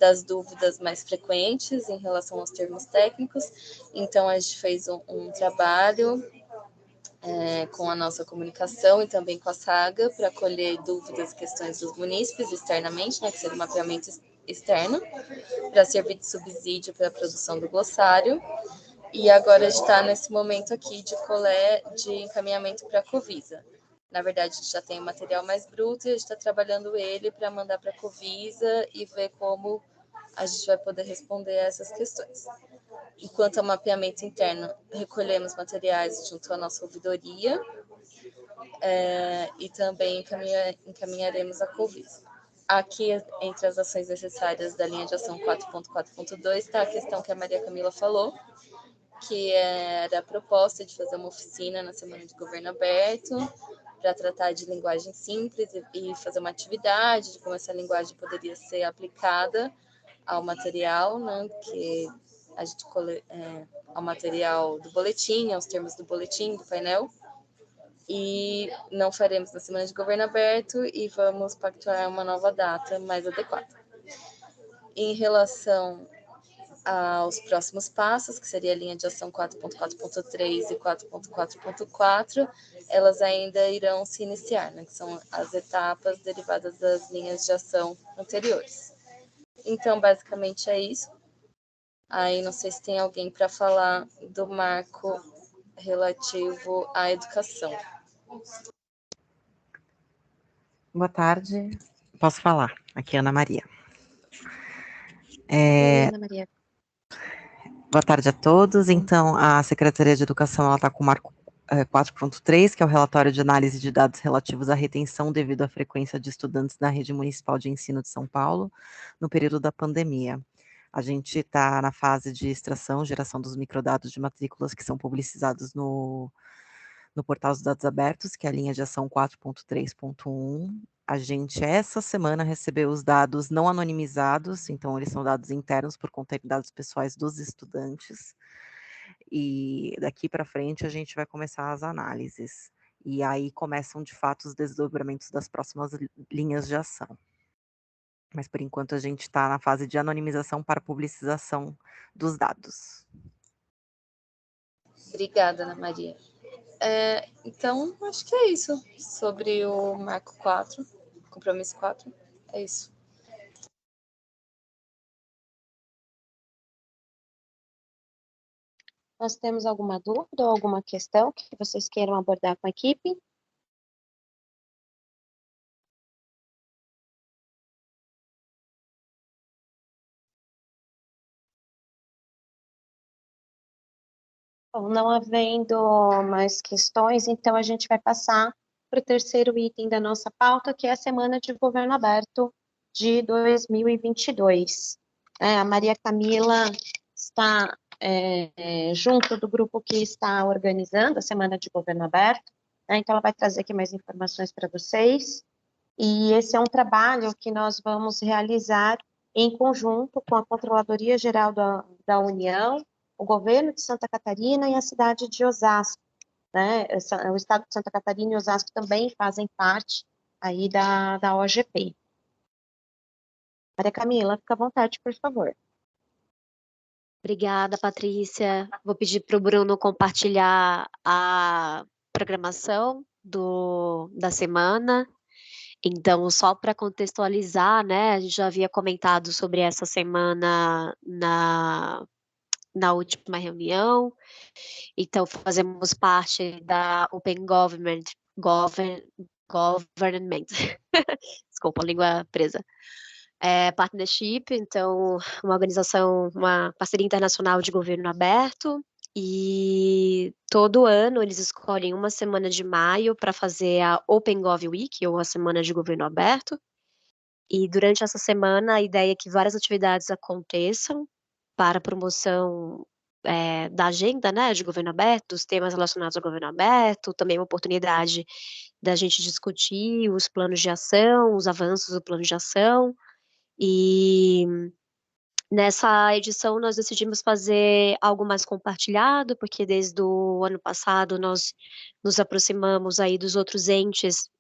Speaker 7: das dúvidas mais frequentes em relação aos termos técnicos. Então, a gente fez um trabalho com a nossa comunicação e também com a Saga para colher dúvidas e questões dos munícipes externamente, né, que seria um mapeamento externo, para servir de subsídio para a produção do glossário. E agora a gente está nesse momento aqui de encaminhamento para a Covisa. Na verdade, a gente já tem o material mais bruto e a gente está trabalhando ele para mandar para a Covisa e ver como a gente vai poder responder a essas questões. Enquanto ao mapeamento interno, recolhemos materiais junto à nossa ouvidoria e também encaminharemos a Covisa. Aqui, entre as ações necessárias da linha de ação 4.4.2, está a questão que a Maria Camila falou, que era a proposta de fazer uma oficina na Semana de Governo Aberto, para tratar de linguagem simples e fazer uma atividade de como essa linguagem poderia ser aplicada ao material, né, que a gente ao material do boletim, aos termos do boletim, do painel. E não faremos na Semana de Governo Aberto e vamos pactuar uma nova data mais adequada. Em relação aos próximos passos, que seria a linha de ação 4.4.3 e 4.4.4, elas ainda irão se iniciar, né, que são as etapas derivadas das linhas de ação anteriores. Então, basicamente é isso. Aí, não sei se tem alguém para falar do marco relativo à educação.
Speaker 8: Boa tarde, posso falar? Aqui é Ana Maria.
Speaker 1: Ana Maria.
Speaker 8: Boa tarde a todos. Então, a Secretaria de Educação está com o marco 4.3, que é o relatório de análise de dados relativos à retenção devido à frequência de estudantes na rede municipal de ensino de São Paulo no período da pandemia. A gente está na fase de extração, geração dos microdados de matrículas que são publicizados no portal dos dados abertos, que é a linha de ação 4.3.1. A gente, essa semana, recebeu os dados não anonimizados, então eles são dados internos por conta de dados pessoais dos estudantes. E daqui para frente a gente vai começar as análises. E aí começam, de fato, os desdobramentos das próximas linhas de ação. Mas, por enquanto, a gente está na fase de anonimização para publicização dos dados.
Speaker 7: Obrigada, Ana Maria. Então, acho que é isso sobre o marco 4, compromisso 4, é isso.
Speaker 1: Nós temos alguma dúvida ou alguma questão que vocês queiram abordar com a equipe? Bom, não havendo mais questões, então a gente vai passar para o terceiro item da nossa pauta, que é a Semana de Governo Aberto de 2022. A Maria Camila está junto do grupo que está organizando a Semana de Governo Aberto, então ela vai trazer aqui mais informações para vocês, e esse é um trabalho que nós vamos realizar em conjunto com a Controladoria Geral da União, o governo de Santa Catarina e a cidade de Osasco, né? O estado de Santa Catarina e Osasco também fazem parte aí da OGP. Maria Camila, fica à vontade, por favor.
Speaker 2: Obrigada, Patrícia. Vou pedir para o Bruno compartilhar a programação da semana. Então, só para contextualizar, né, a gente já havia comentado sobre essa semana na última reunião. Então, fazemos parte da Open Government, desculpa, a língua presa. Partnership, então, uma organização, uma parceria internacional de governo aberto, e todo ano eles escolhem uma semana de maio para fazer a Open Gov Week, ou a Semana de Governo Aberto, e durante essa semana a ideia é que várias atividades aconteçam para a promoção da agenda, né, de governo aberto, dos temas relacionados ao governo aberto, também uma oportunidade da gente discutir os planos de ação, os avanços do plano de ação, e nessa edição nós decidimos fazer algo mais compartilhado, porque desde o ano passado nós nos aproximamos aí dos outros entes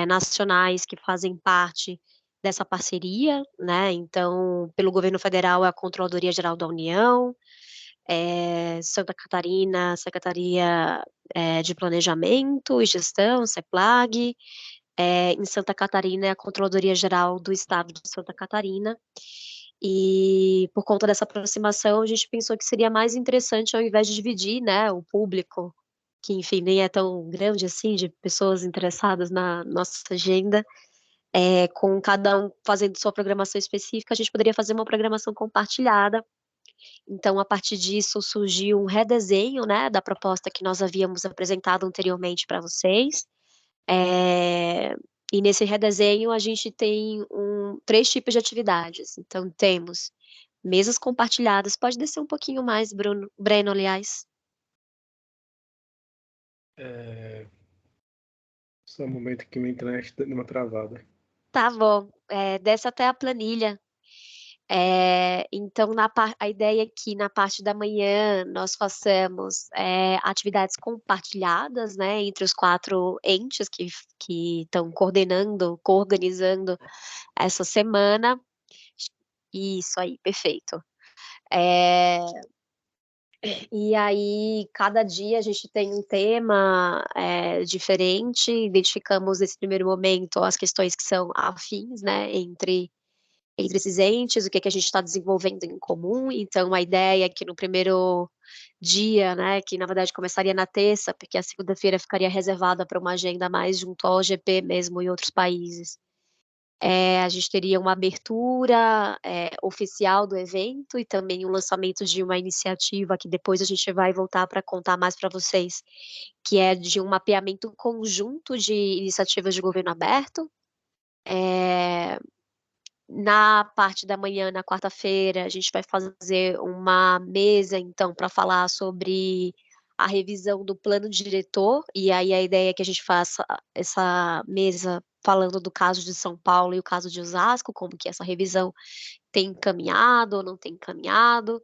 Speaker 2: nacionais que fazem parte dessa parceria, né? Então, pelo governo federal, é a Controladoria Geral da União, Santa Catarina, Secretaria de Planejamento e Gestão, CEPLAG, em Santa Catarina é a Controladoria Geral do Estado de Santa Catarina, e por conta dessa aproximação, a gente pensou que seria mais interessante, ao invés de dividir, né, o público, que, enfim, nem é tão grande assim, de pessoas interessadas na nossa agenda, com cada um fazendo sua programação específica, a gente poderia fazer uma programação compartilhada. Então, a partir disso, surgiu um redesenho, né, da proposta que nós havíamos apresentado anteriormente para vocês. E nesse redesenho, a gente tem 3 tipos de atividades. Então, temos mesas compartilhadas. Pode descer um pouquinho mais, Breno, aliás.
Speaker 9: Só um momento que minha internet está dando uma travada.
Speaker 2: Tá bom, desce até a planilha. Então, a ideia é que na parte da manhã nós façamos atividades compartilhadas, né, entre os 4 entes que estão coorganizando essa semana. Isso aí, perfeito. E aí, cada dia a gente tem um tema diferente, identificamos nesse primeiro momento as questões que são afins, né, entre esses entes, o que a gente está desenvolvendo em comum. Então, a ideia é que no primeiro dia, né, que na verdade começaria na terça, porque a segunda-feira ficaria reservada para uma agenda mais junto ao OGP mesmo e outros países. A gente teria uma abertura oficial do evento e também o lançamento de uma iniciativa que depois a gente vai voltar para contar mais para vocês, que é de um mapeamento conjunto de iniciativas de governo aberto. Na parte da manhã, na quarta-feira, a gente vai fazer uma mesa, então, para falar sobre a revisão do plano diretor, e aí a ideia é que a gente faça essa mesa falando do caso de São Paulo e o caso de Osasco, como que essa revisão tem caminhado ou não tem caminhado.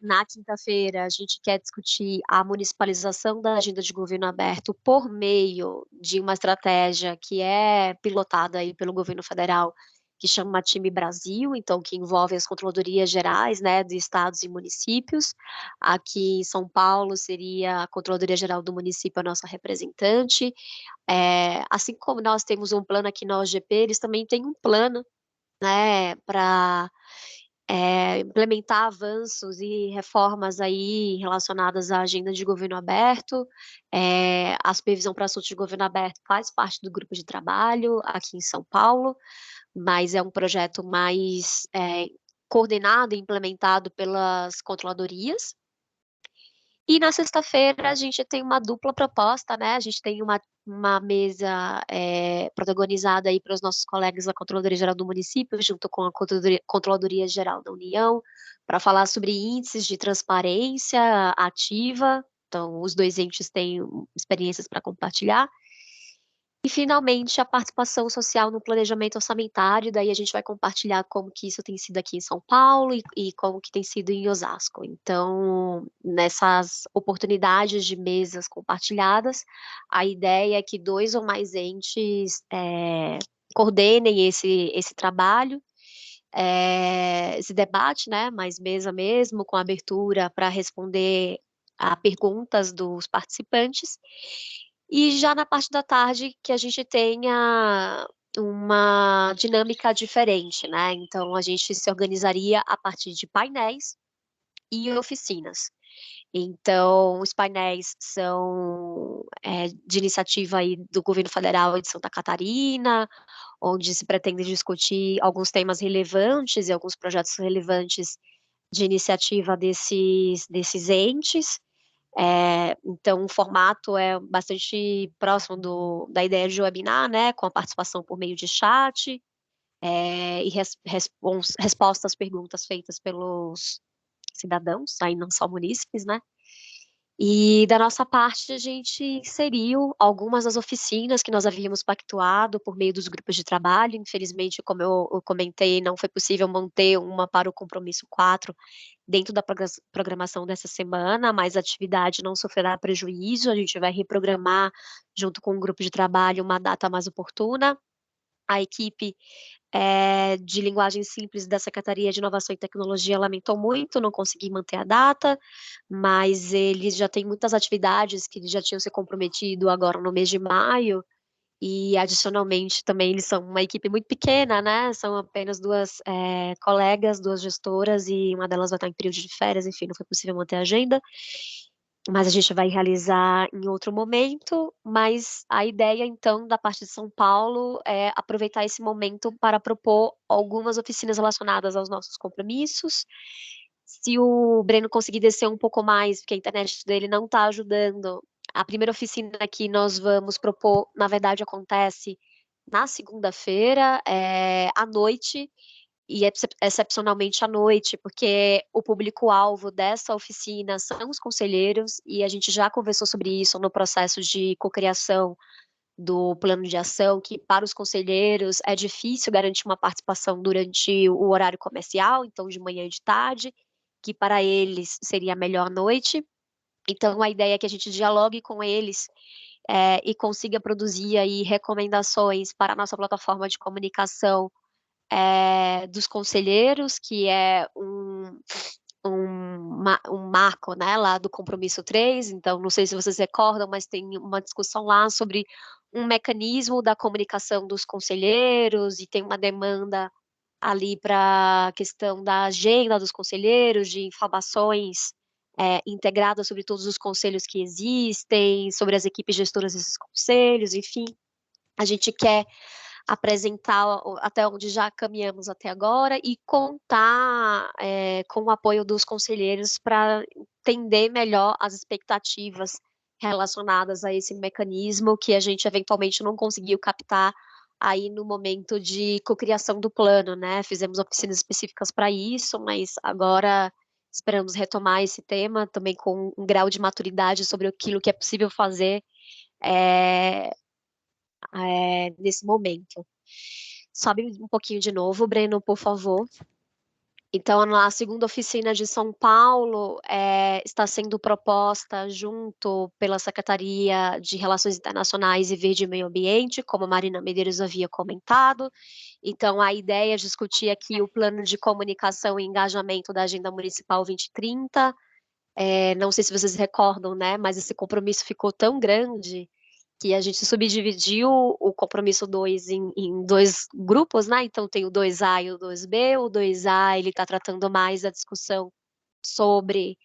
Speaker 2: Na quinta-feira, a gente quer discutir a municipalização da agenda de governo aberto por meio de uma estratégia que é pilotada aí pelo governo federal, que chama Time Brasil, então que envolve as controladorias gerais, né, de estados e municípios. Aqui em São Paulo seria a Controladoria Geral do Município a nossa representante. Assim como nós temos um plano aqui na OGP, eles também têm um plano, né, para implementar avanços e reformas aí relacionadas à agenda de governo aberto. A supervisão para assuntos de governo aberto faz parte do grupo de trabalho aqui em São Paulo, mas é um projeto mais coordenado e implementado pelas controladorias. E na sexta-feira a gente tem uma dupla proposta, né? A gente tem uma mesa protagonizada aí para os nossos colegas da Controladoria Geral do Município, junto com a Controladoria Geral da União, para falar sobre índices de transparência ativa. Então, os 2 entes têm experiências para compartilhar. E, finalmente, a participação social no planejamento orçamentário, daí a gente vai compartilhar como que isso tem sido aqui em São Paulo e como que tem sido em Osasco. Então, nessas oportunidades de mesas compartilhadas, a ideia é que 2 ou mais entes coordenem esse trabalho, esse debate, né, mais mesa mesmo, com abertura para responder a perguntas dos participantes. E já na parte da tarde que a gente tenha uma dinâmica diferente, né, então a gente se organizaria a partir de painéis e oficinas. Então, os painéis são de iniciativa aí do governo federal e de Santa Catarina, onde se pretende discutir alguns temas relevantes e alguns projetos relevantes de iniciativa desses entes. Então, o formato é bastante próximo da ideia de webinar, né, com a participação por meio de chat, e respostas às perguntas feitas pelos cidadãos, aí não só munícipes, né? E da nossa parte, a gente inseriu algumas das oficinas que nós havíamos pactuado por meio dos grupos de trabalho. Infelizmente, como eu comentei, não foi possível manter uma para o compromisso 4 dentro da programação dessa semana, mas a atividade não sofrerá prejuízo. A gente vai reprogramar, junto com o grupo de trabalho, uma data mais oportuna. A equipe de linguagem simples da Secretaria de Inovação e Tecnologia lamentou muito não conseguir manter a data, mas eles já têm muitas atividades que eles já tinham se comprometido agora no mês de maio, e adicionalmente também eles são uma equipe muito pequena, né? São apenas duas colegas, duas gestoras, e uma delas vai estar em período de férias, enfim, não foi possível manter a agenda. Mas a gente vai realizar em outro momento, mas a ideia, então, da parte de São Paulo é aproveitar esse momento para propor algumas oficinas relacionadas aos nossos compromissos. Se o Breno conseguir descer um pouco mais, porque a internet dele não está ajudando, a primeira oficina que nós vamos propor, na verdade, acontece na segunda-feira, à noite, e excepcionalmente à noite, porque o público-alvo dessa oficina são os conselheiros, e a gente já conversou sobre isso no processo de cocriação do plano de ação, que para os conselheiros é difícil garantir uma participação durante o horário comercial, então de manhã e de tarde, que para eles seria melhor à noite. Então a ideia é que a gente dialogue com eles e consiga produzir aí recomendações para a nossa plataforma de comunicação dos conselheiros, que é um marco, né, lá do compromisso 3, então não sei se vocês recordam, mas tem uma discussão lá sobre um mecanismo da comunicação dos conselheiros, e tem uma demanda ali para a questão da agenda dos conselheiros, de informações integradas sobre todos os conselhos que existem, sobre as equipes gestoras desses conselhos, enfim. A gente quer apresentar até onde já caminhamos até agora e contar com o apoio dos conselheiros para entender melhor as expectativas relacionadas a esse mecanismo que a gente eventualmente não conseguiu captar aí no momento de cocriação do plano, né? Fizemos oficinas específicas para isso, mas agora esperamos retomar esse tema também com um grau de maturidade sobre aquilo que é possível fazer nesse momento. Sobe um pouquinho de novo, Breno, por favor. Então, a segunda oficina de São Paulo está sendo proposta junto pela Secretaria de Relações Internacionais e Verde e Meio Ambiente, como a Marina Medeiros havia comentado. Então, a ideia é discutir aqui o plano de comunicação e engajamento da Agenda Municipal 2030. Não sei se vocês recordam, né, mas esse compromisso ficou tão grande que a gente subdividiu o compromisso 2 em dois grupos, né? Então tem o 2A e o 2B. O 2A ele está tratando mais da discussão sobre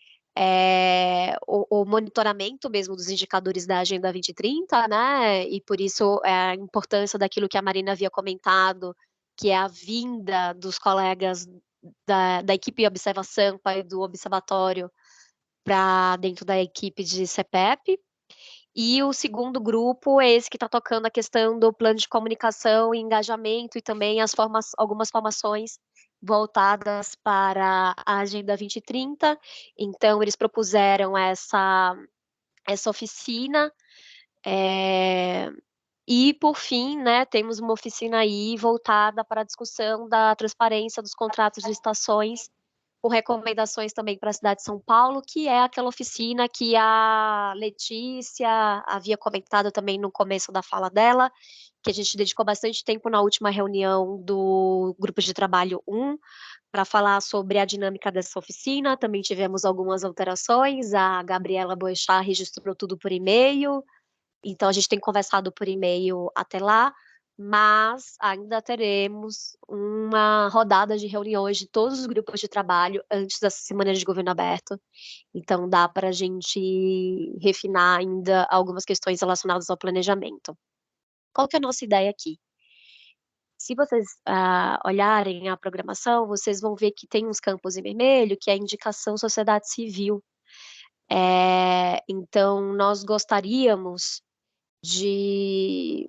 Speaker 2: o monitoramento mesmo dos indicadores da Agenda 2030, né? E por isso a importância daquilo que a Marina havia comentado, que é a vinda dos colegas da equipe de observação e do observatório para dentro da equipe de CPEP. E o segundo grupo é esse que está tocando a questão do plano de comunicação e engajamento, e também algumas formações voltadas para a Agenda 2030. Então, eles propuseram essa oficina. E, por fim, né, temos uma oficina aí voltada para a discussão da transparência dos contratos de estações, com recomendações também para a cidade de São Paulo, que é aquela oficina que a Letícia havia comentado também no começo da fala dela, que a gente dedicou bastante tempo na última reunião do Grupo de Trabalho 1, para falar sobre a dinâmica dessa oficina. Também tivemos algumas alterações, a Gabriela Boechat registrou tudo por e-mail, então a gente tem conversado por e-mail até lá, mas ainda teremos uma rodada de reuniões de todos os grupos de trabalho antes dessa semana de governo aberto. Então dá para a gente refinar ainda algumas questões relacionadas ao planejamento. Qual que é a nossa ideia aqui? Se vocês olharem a programação, vocês vão ver que tem uns campos em vermelho, que é a indicação sociedade civil. Então, nós gostaríamos de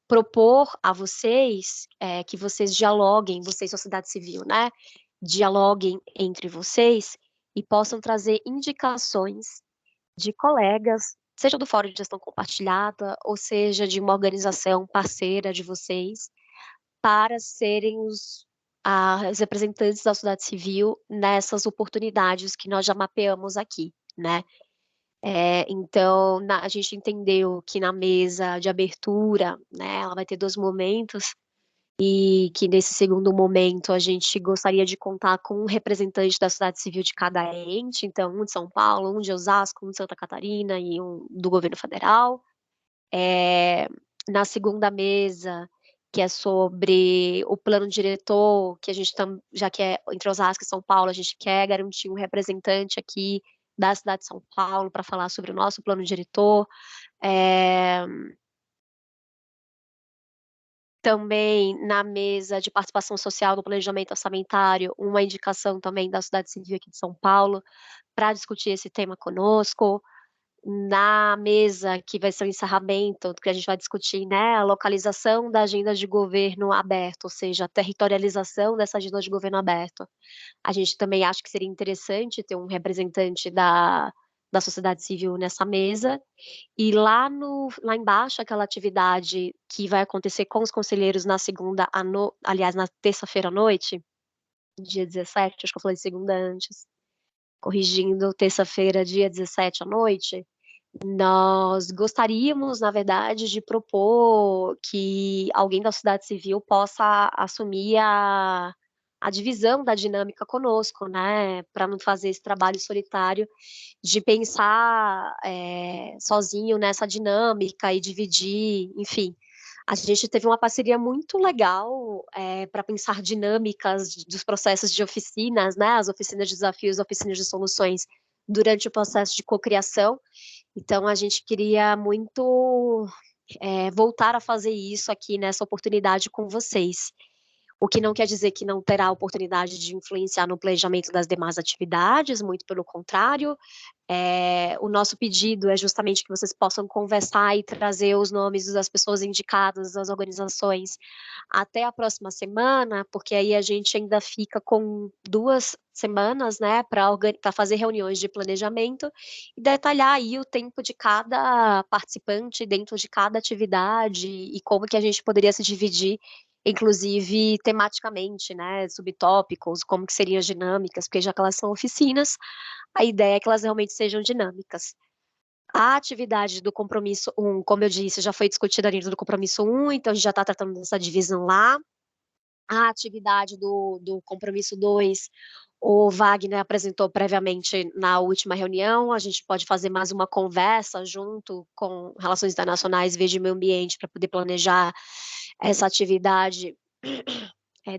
Speaker 2: propor a vocês que vocês dialoguem, vocês, sociedade civil, né? Dialoguem entre vocês e possam trazer indicações de colegas, seja do Fórum de Gestão Compartilhada, ou seja de uma organização parceira de vocês, para serem os representantes da sociedade civil nessas oportunidades que nós já mapeamos aqui, né? Então, a gente entendeu que na mesa de abertura, né, ela vai ter 2 momentos, e que nesse segundo momento a gente gostaria de contar com um representante da sociedade civil de cada ente, então um de São Paulo, um de Osasco, um de Santa Catarina e um do governo federal. Na segunda mesa, que é sobre o plano diretor, que a gente já que é entre Osasco e São Paulo, a gente quer garantir um representante aqui da cidade de São Paulo para falar sobre o nosso plano diretor. Também na mesa de participação social do planejamento orçamentário, uma indicação também da sociedade civil aqui de São Paulo para discutir esse tema conosco. Na mesa que vai ser o encerramento, que a gente vai discutir, né, a localização da agenda de governo aberto, ou seja, a territorialização dessa agenda de governo aberto. A gente também acha que seria interessante ter um representante da sociedade civil nessa mesa. E lá embaixo, aquela atividade que vai acontecer com os conselheiros na segunda, aliás, na terça-feira à noite, dia 17, acho que eu falei segunda antes, corrigindo, terça-feira, dia 17 à noite, nós gostaríamos, na verdade, de propor que alguém da sociedade civil possa assumir a divisão da dinâmica conosco, né, para não fazer esse trabalho solitário de pensar sozinho nessa dinâmica e dividir, enfim. A gente teve uma parceria muito legal para pensar dinâmicas dos processos de oficinas, né, as oficinas de desafios, oficinas de soluções, durante o processo de cocriação. Então, a gente queria muito voltar a fazer isso aqui nessa oportunidade com vocês. O que não quer dizer que não terá oportunidade de influenciar no planejamento das demais atividades, muito pelo contrário. O nosso pedido é justamente que vocês possam conversar e trazer os nomes das pessoas indicadas das organizações até a próxima semana, porque aí a gente ainda fica com 2 semanas, né, para fazer reuniões de planejamento e detalhar aí o tempo de cada participante dentro de cada atividade e como que a gente poderia se dividir, inclusive tematicamente, né, subtópicos, como que seriam as dinâmicas, porque já que elas são oficinas, a ideia é que elas realmente sejam dinâmicas. A atividade do compromisso 1, como eu disse, já foi discutida dentro do compromisso 1, então a gente já está tratando dessa divisão lá. A atividade do compromisso 2, o Wagner apresentou previamente na última reunião, a gente pode fazer mais uma conversa junto com Relações Internacionais, Verde e Meio Ambiente, para poder planejar essa atividade,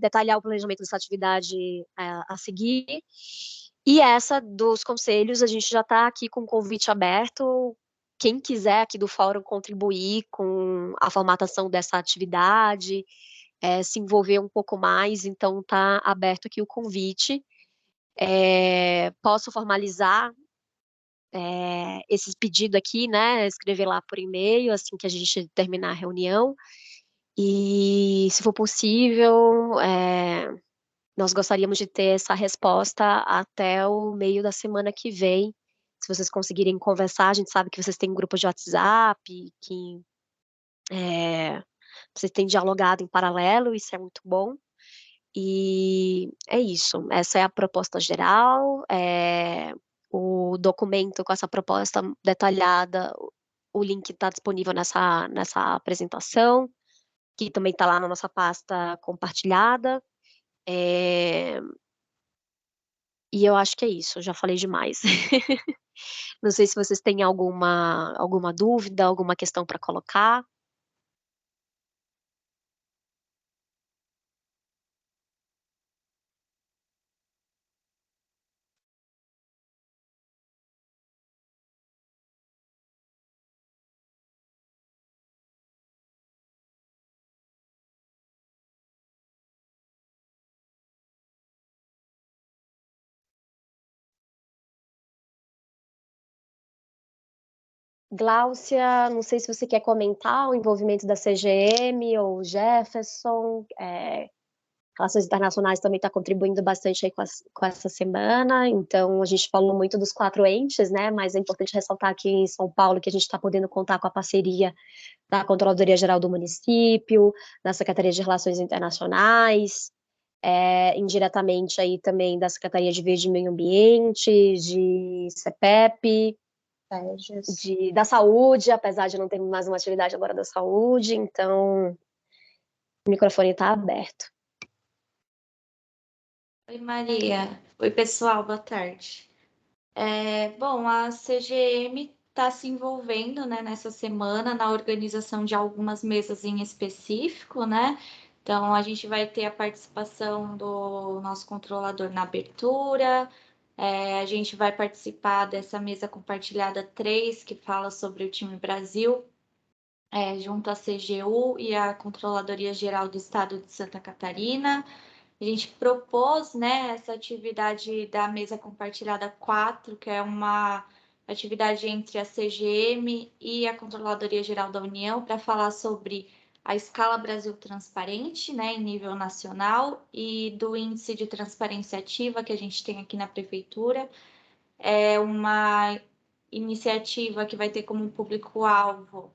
Speaker 2: detalhar o planejamento dessa atividade a seguir. E essa dos conselhos, a gente já está aqui com o convite aberto, quem quiser aqui do fórum contribuir com a formatação dessa atividade, se envolver um pouco mais, então está aberto aqui o convite. Posso formalizar esse pedido aqui, né, escrever lá por e-mail, assim que a gente terminar a reunião, e se for possível, nós gostaríamos de ter essa resposta até o meio da semana que vem, se vocês conseguirem conversar, a gente sabe que vocês têm um grupo de WhatsApp, que vocês têm dialogado em paralelo, isso é muito bom. E é isso, essa é a proposta geral, o documento com essa proposta detalhada, o link está disponível nessa apresentação, que também está lá na nossa pasta compartilhada, e eu acho que é isso, já falei demais. Não sei se vocês têm alguma dúvida, alguma questão para colocar. Gláucia, não sei se você quer comentar o envolvimento da CGM ou Jefferson, Relações Internacionais também está contribuindo bastante aí com essa semana, então a gente falou muito dos 4 entes, né, mas é importante ressaltar aqui em São Paulo que a gente está podendo contar com a parceria da Controladoria Geral do Município, da Secretaria de Relações Internacionais, indiretamente aí também da Secretaria de Verde e Meio Ambiente, de CEPEP, da saúde, apesar de não ter mais uma atividade agora da saúde, então O microfone está aberto.
Speaker 10: Oi, Maria. Oi, pessoal, boa tarde. Bom, a CGM está se envolvendo, né, nessa semana na organização de algumas mesas em específico, né? Então, a gente vai ter a participação do nosso controlador na abertura, a gente vai participar dessa mesa compartilhada 3, que fala sobre o time Brasil, junto à CGU e à Controladoria Geral do Estado de Santa Catarina. A gente propôs, né, essa atividade da mesa compartilhada 4, que é uma atividade entre a CGM e a Controladoria Geral da União, para falar sobre a escala Brasil Transparente, né, em nível nacional, e do índice de transparência ativa que a gente tem aqui na Prefeitura. É uma iniciativa que vai ter como público-alvo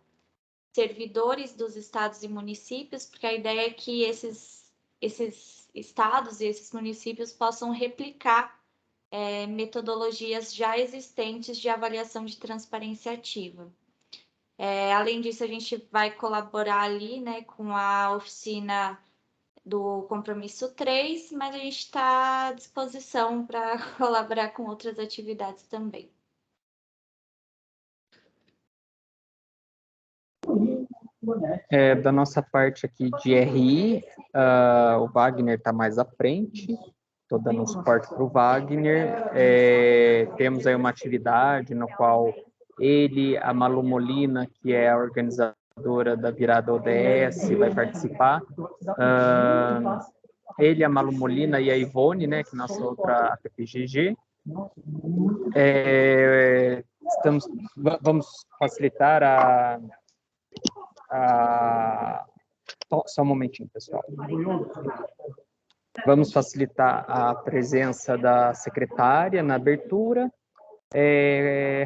Speaker 10: servidores dos estados e municípios, porque a ideia é que esses estados e esses municípios possam replicar metodologias já existentes de avaliação de transparência ativa. Além disso, a gente vai colaborar ali, né, com a oficina do Compromisso 3, mas a gente está à disposição para colaborar com outras atividades também.
Speaker 11: Da nossa parte aqui de RI, o Wagner está mais à frente, estou dando suporte para o Wagner. Temos aí uma atividade no qual ele, a Malu Molina, que é a organizadora da virada ODS, vai participar. Ele, a Malu Molina e a Ivone, né, que é nossa outra PPGG. Vamos facilitar só um momentinho, pessoal. Vamos facilitar a presença da secretária na abertura.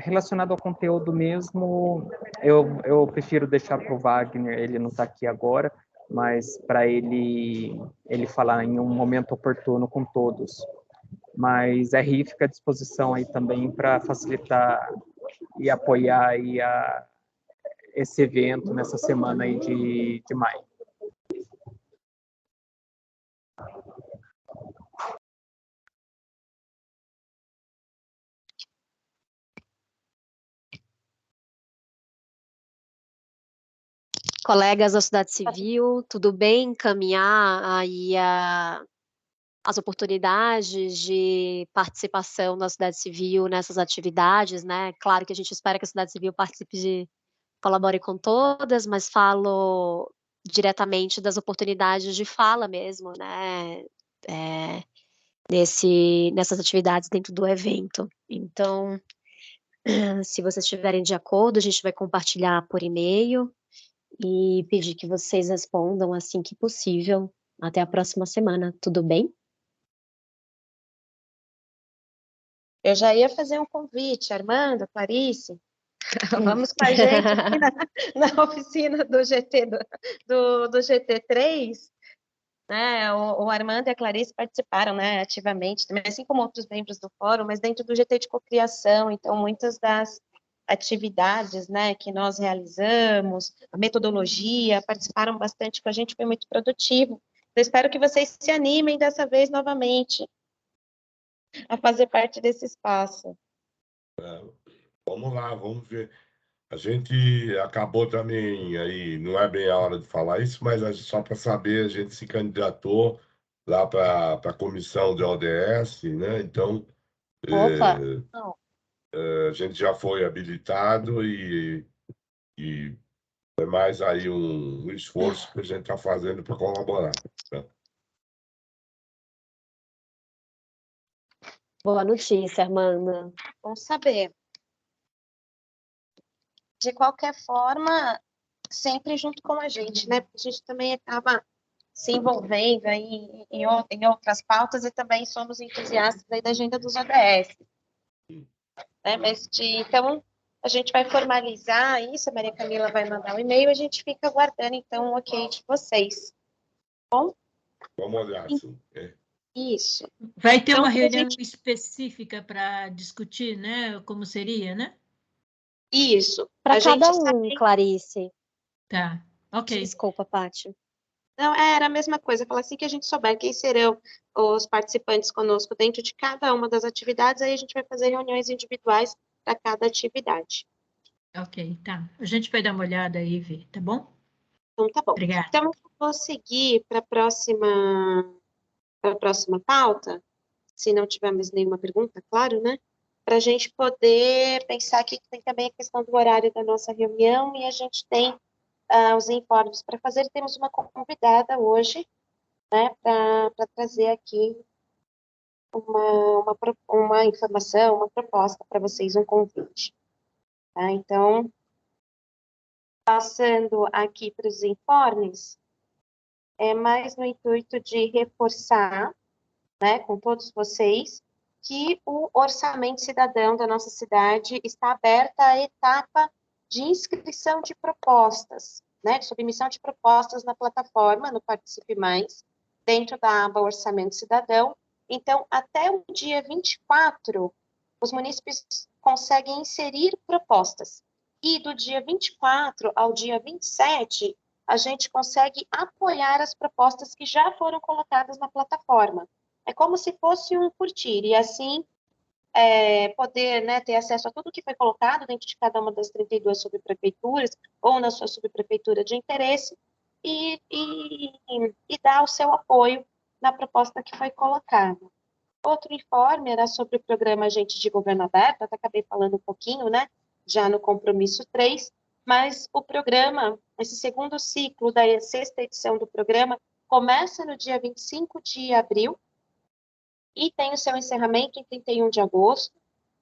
Speaker 11: Relacionado ao conteúdo mesmo, eu prefiro deixar para o Wagner, ele não está aqui agora, mas para ele falar em um momento oportuno com todos. Mas a RI fica à disposição aí também para facilitar e apoiar aí esse evento nessa semana aí de maio.
Speaker 2: Colegas da sociedade civil, tudo bem encaminhar aí as oportunidades de participação da sociedade civil nessas atividades, né? Claro que a gente espera que a sociedade civil colabore com todas, mas falo diretamente das oportunidades de fala mesmo, né? Nessas atividades dentro do evento. Então, se vocês estiverem de acordo, a gente vai compartilhar por e-mail e pedir que vocês respondam assim que possível até a próxima semana, tudo bem?
Speaker 1: Eu já ia fazer um convite, Armando, Clarice, vamos com a gente aqui na oficina do GT3, né? O Armando e a Clarice participaram, né, ativamente, também, assim como outros membros do fórum, mas dentro do GT de cocriação, então muitas das atividades, né, que nós realizamos, a metodologia, participaram bastante com a gente, foi muito produtivo. Eu espero que vocês se animem dessa vez novamente a fazer parte desse espaço.
Speaker 12: Vamos lá, vamos ver. A gente acabou também, aí não é bem a hora de falar isso, mas só para saber, a gente se candidatou lá para a comissão de ODS, né? Então, a gente já foi habilitado e é mais aí um esforço que a gente está fazendo para colaborar. Né?
Speaker 2: Boa notícia, Armanda.
Speaker 1: Bom saber. De qualquer forma, sempre junto com a gente, né? Porque a gente também acaba se envolvendo aí em outras pautas e também somos entusiastas aí da agenda dos ODS. Né? Então, a gente vai formalizar isso, a Maria Camila vai mandar um e-mail, a gente fica aguardando, então, o ok de vocês. Bom?
Speaker 12: Vamos olhar, sim.
Speaker 1: Isso.
Speaker 13: Vai ter uma reunião específica para discutir, né? Como seria, né?
Speaker 1: Isso.
Speaker 2: Para cada um, Clarice.
Speaker 13: Tá, ok.
Speaker 2: Desculpa, Paty.
Speaker 1: Não, era a mesma coisa. Falar assim que a gente souber quem serão os participantes conosco dentro de cada uma das atividades, aí a gente vai fazer reuniões individuais para cada atividade.
Speaker 13: Ok, tá. A gente vai dar uma olhada aí e ver, tá bom?
Speaker 1: Então, tá bom.
Speaker 13: Obrigada.
Speaker 1: Então, eu vou seguir para a próxima pauta, se não tivermos nenhuma pergunta, claro, né? Para a gente poder pensar aqui que tem também a questão do horário da nossa reunião e a gente tem os informes para fazer. Temos uma convidada hoje, né, para trazer aqui uma informação, uma proposta para vocês, um convite. Tá? Então, passando aqui para os informes, é mais no intuito de reforçar, né, com todos vocês, que o orçamento cidadão da nossa cidade está aberta à etapa de inscrição de propostas, né, de submissão de propostas na plataforma, no Participe Mais, dentro da aba Orçamento Cidadão. Então, até o dia 24, os munícipes conseguem inserir propostas. E do dia 24 ao dia 27, a gente consegue apoiar as propostas que já foram colocadas na plataforma. É como se fosse um curtir, e assim poder, né, ter acesso a tudo que foi colocado dentro de cada uma das 32 subprefeituras, ou na sua subprefeitura de interesse, e dar o seu apoio na proposta que foi colocada. Outro informe era sobre o programa Agente de Governo Aberto, até acabei falando um pouquinho, né, já no compromisso 3, mas o programa, esse segundo ciclo da 6ª edição do programa, começa no dia 25 de abril, e tem o seu encerramento em 31 de agosto,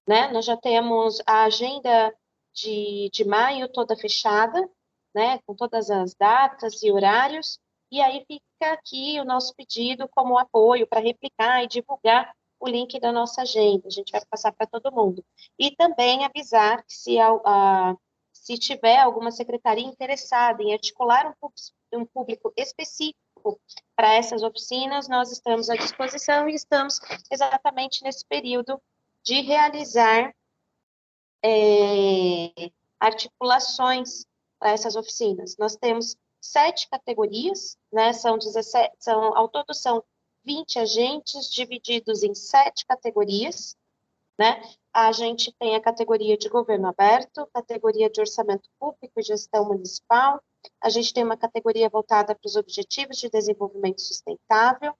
Speaker 1: né? Nós já temos a agenda de maio toda fechada, né? Com todas as datas e horários, e aí fica aqui o nosso pedido como apoio para replicar e divulgar o link da nossa agenda. A gente vai passar para todo mundo. E também avisar que se tiver alguma secretaria interessada em articular um público específico para essas oficinas, nós estamos à disposição e estamos exatamente nesse período de realizar articulações para essas oficinas. Nós temos 7 categorias, né, ao todo são 20 agentes divididos em 7 categorias, né? A gente tem a categoria de governo aberto, categoria de orçamento público e gestão municipal, a gente tem uma categoria voltada para os objetivos de desenvolvimento sustentável,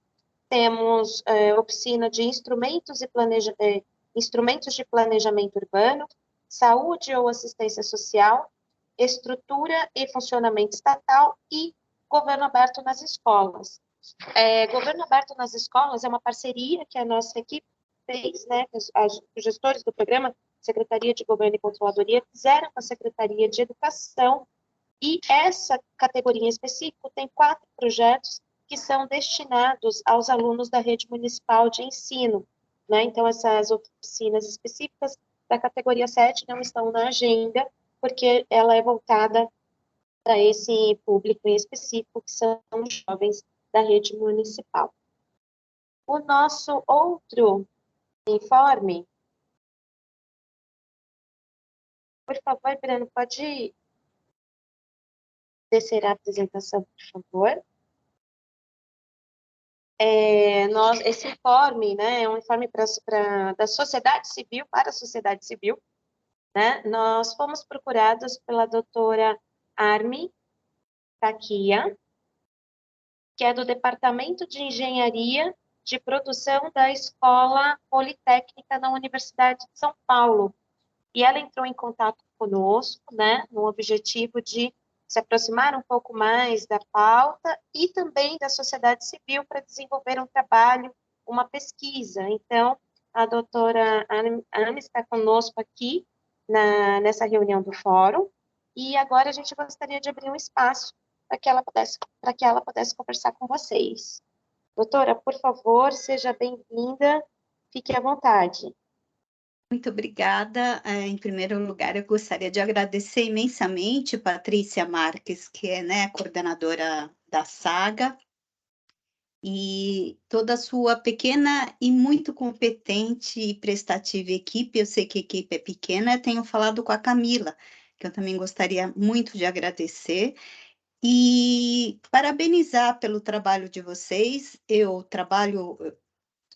Speaker 1: temos oficina de instrumentos de planejamento urbano, saúde ou assistência social, estrutura e funcionamento estatal e governo aberto nas escolas. Governo aberto nas escolas é uma parceria que a nossa equipe fez, né, os gestores do programa, Secretaria de Governo e Controladoria, fizeram com a Secretaria de Educação, e essa categoria em específico tem 4 projetos que são destinados aos alunos da rede municipal de ensino, né? Então, essas oficinas específicas da categoria 7 não estão na agenda, porque ela é voltada para esse público em específico, que são os jovens da rede municipal. O nosso outro informe, por favor, Breno, pode descer a apresentação, por favor. Esse informe, né, é um informe da sociedade civil, para a sociedade civil, né? Nós fomos procurados pela doutora Armi Takia, que é do Departamento de Engenharia de Produção da Escola Politécnica da Universidade de São Paulo. E ela entrou em contato conosco, né, no objetivo de se aproximar um pouco mais da pauta e também da sociedade civil para desenvolver um trabalho, uma pesquisa. Então, a doutora Ana está conosco aqui nessa reunião do fórum, e agora a gente gostaria de abrir um espaço para que ela pudesse conversar com vocês. Doutora, por favor, seja bem-vinda, fique à vontade.
Speaker 14: Muito obrigada. Em primeiro lugar, eu gostaria de agradecer imensamente Patrícia Marques, que é, né, coordenadora da Saga, e toda a sua pequena e muito competente e prestativa equipe. Eu sei que a equipe é pequena, tenho falado com a Camila, que eu também gostaria muito de agradecer, E parabenizar pelo trabalho de vocês. Eu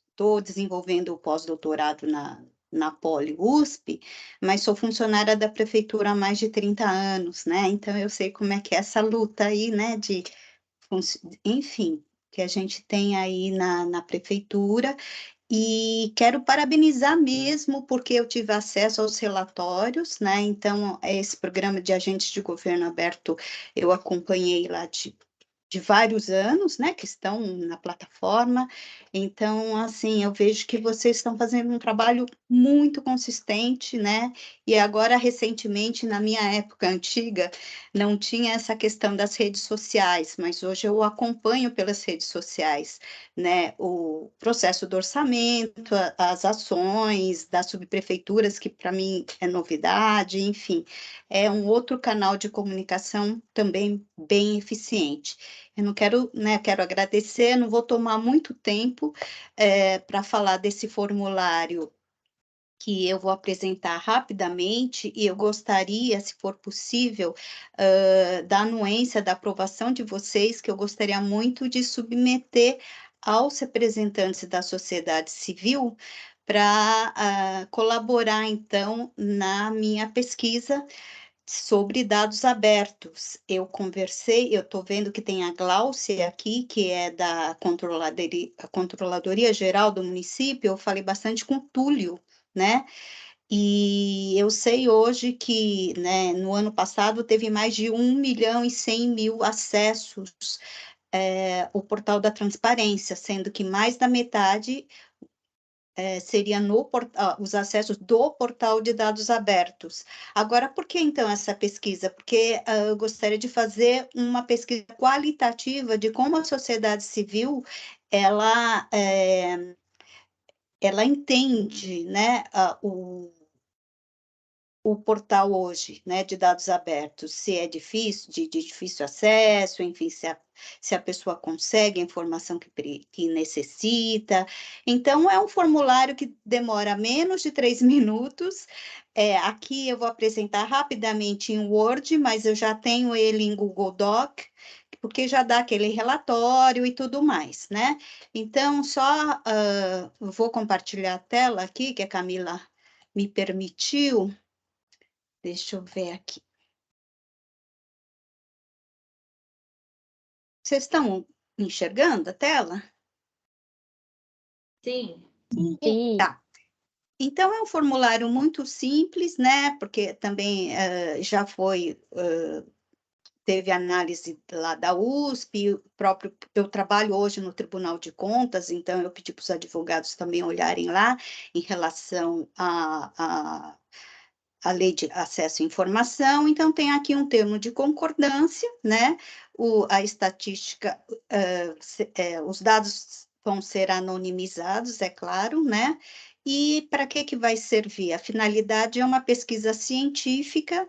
Speaker 14: estou desenvolvendo o pós-doutorado na Poli-USP, mas sou funcionária da prefeitura há mais de 30 anos, né? Então eu sei como é que é essa luta aí, né? Enfim, que a gente tem aí na prefeitura. E quero parabenizar mesmo, porque eu tive acesso aos relatórios, né? Então, esse programa de agentes de governo aberto, eu acompanhei lá de vários anos, né, que estão na plataforma. Então, assim, eu vejo que vocês estão fazendo um trabalho muito consistente, né? E agora, recentemente, na minha época antiga, não tinha essa questão das redes sociais, mas hoje eu acompanho pelas redes sociais, né, o processo do orçamento, as ações das subprefeituras, que para mim é novidade, enfim, é um outro canal de comunicação também bem eficiente. Eu não quero, né, quero agradecer, não vou tomar muito tempo para falar desse formulário que eu vou apresentar rapidamente, e eu gostaria, se for possível, da anuência, da aprovação de vocês, que eu gostaria muito de submeter aos representantes da sociedade civil para colaborar, então, na minha pesquisa sobre dados abertos. Eu conversei, eu estou vendo que tem a Gláucia aqui, que é da Controladoria Geral do município, eu falei bastante com o Túlio, né? E eu sei hoje que, né, no ano passado teve mais de 1.100.000 acessos o portal da transparência, sendo que mais da metade seria os acessos do portal de dados abertos. Agora, por que então essa pesquisa? Porque eu gostaria de fazer uma pesquisa qualitativa de como a sociedade civil ela entende, né, o portal hoje, né, de dados abertos, se é difícil, de difícil acesso, enfim, se a pessoa consegue a informação que necessita. Então, é um formulário que demora menos de 3 minutos. Aqui eu vou apresentar rapidamente em Word, mas eu já tenho ele em Google Doc, porque já dá aquele relatório e tudo mais, né? Então, só vou compartilhar a tela aqui, que a Camila me permitiu. Deixa eu ver aqui. Vocês estão enxergando a tela?
Speaker 10: Sim.
Speaker 2: Sim.
Speaker 14: Tá. Então, é um formulário muito simples, né? Porque também já teve análise lá da USP, eu trabalho hoje no Tribunal de Contas, então eu pedi para os advogados também olharem lá em relação a Lei de Acesso à Informação. Então, tem aqui um termo de concordância, né? A estatística, os dados vão ser anonimizados, é claro, né? E para que vai servir? A finalidade é uma pesquisa científica,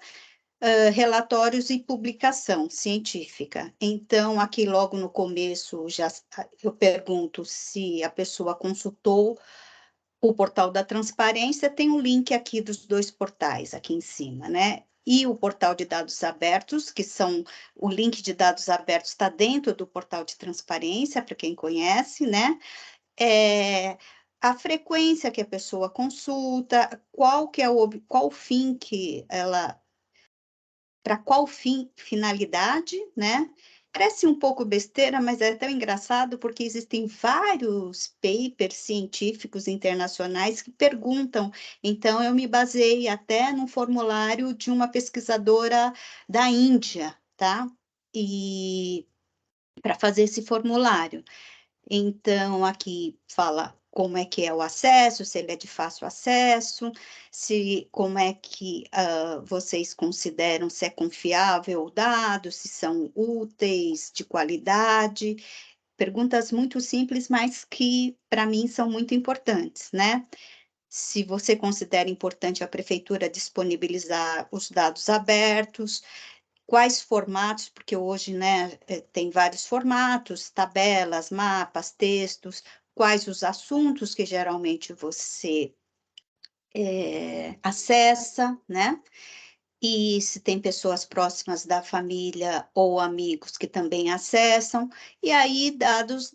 Speaker 14: relatórios e publicação científica. Então, aqui logo no começo, eu pergunto se a pessoa consultou o portal da transparência. Tem um link aqui dos dois portais, aqui em cima, né? E o portal de dados abertos, o link de dados abertos está dentro do portal de transparência, para quem conhece, né? A frequência que a pessoa consulta, qual o fim que ela... Para qual finalidade, né? Parece um pouco besteira, mas é tão engraçado porque existem vários papers científicos internacionais que perguntam. Então, eu me baseei até no formulário de uma pesquisadora da Índia, tá? E para fazer esse formulário. Então, aqui fala como é que é o acesso, se ele é de fácil acesso, como é que vocês consideram se é confiável o dado, se são úteis, de qualidade. Perguntas muito simples, mas que, para mim, são muito importantes, né? Se você considera importante a prefeitura disponibilizar os dados abertos, quais formatos, porque hoje, né, tem vários formatos, tabelas, mapas, textos, quais os assuntos que geralmente você acessa, né? e se tem pessoas próximas da família ou amigos que também acessam, e aí dados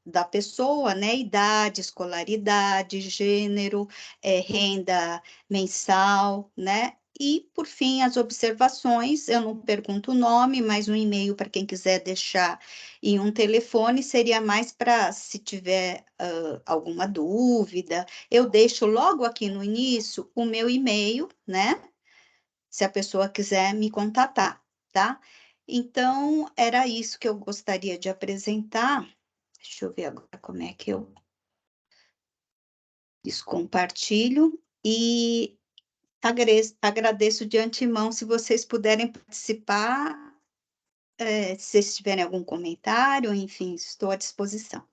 Speaker 14: da pessoa, né? Idade, escolaridade, gênero, renda mensal, né? E, por fim, as observações, eu não pergunto o nome, mas um e-mail para quem quiser deixar e um telefone seria mais para se tiver alguma dúvida. Eu deixo logo aqui no início o meu e-mail, né? Se a pessoa quiser me contatar, tá? Então, era isso que eu gostaria de apresentar. Deixa eu ver agora como é que eu descompartilho e agradeço de antemão se vocês puderem participar, se vocês tiverem algum comentário, enfim, estou à disposição.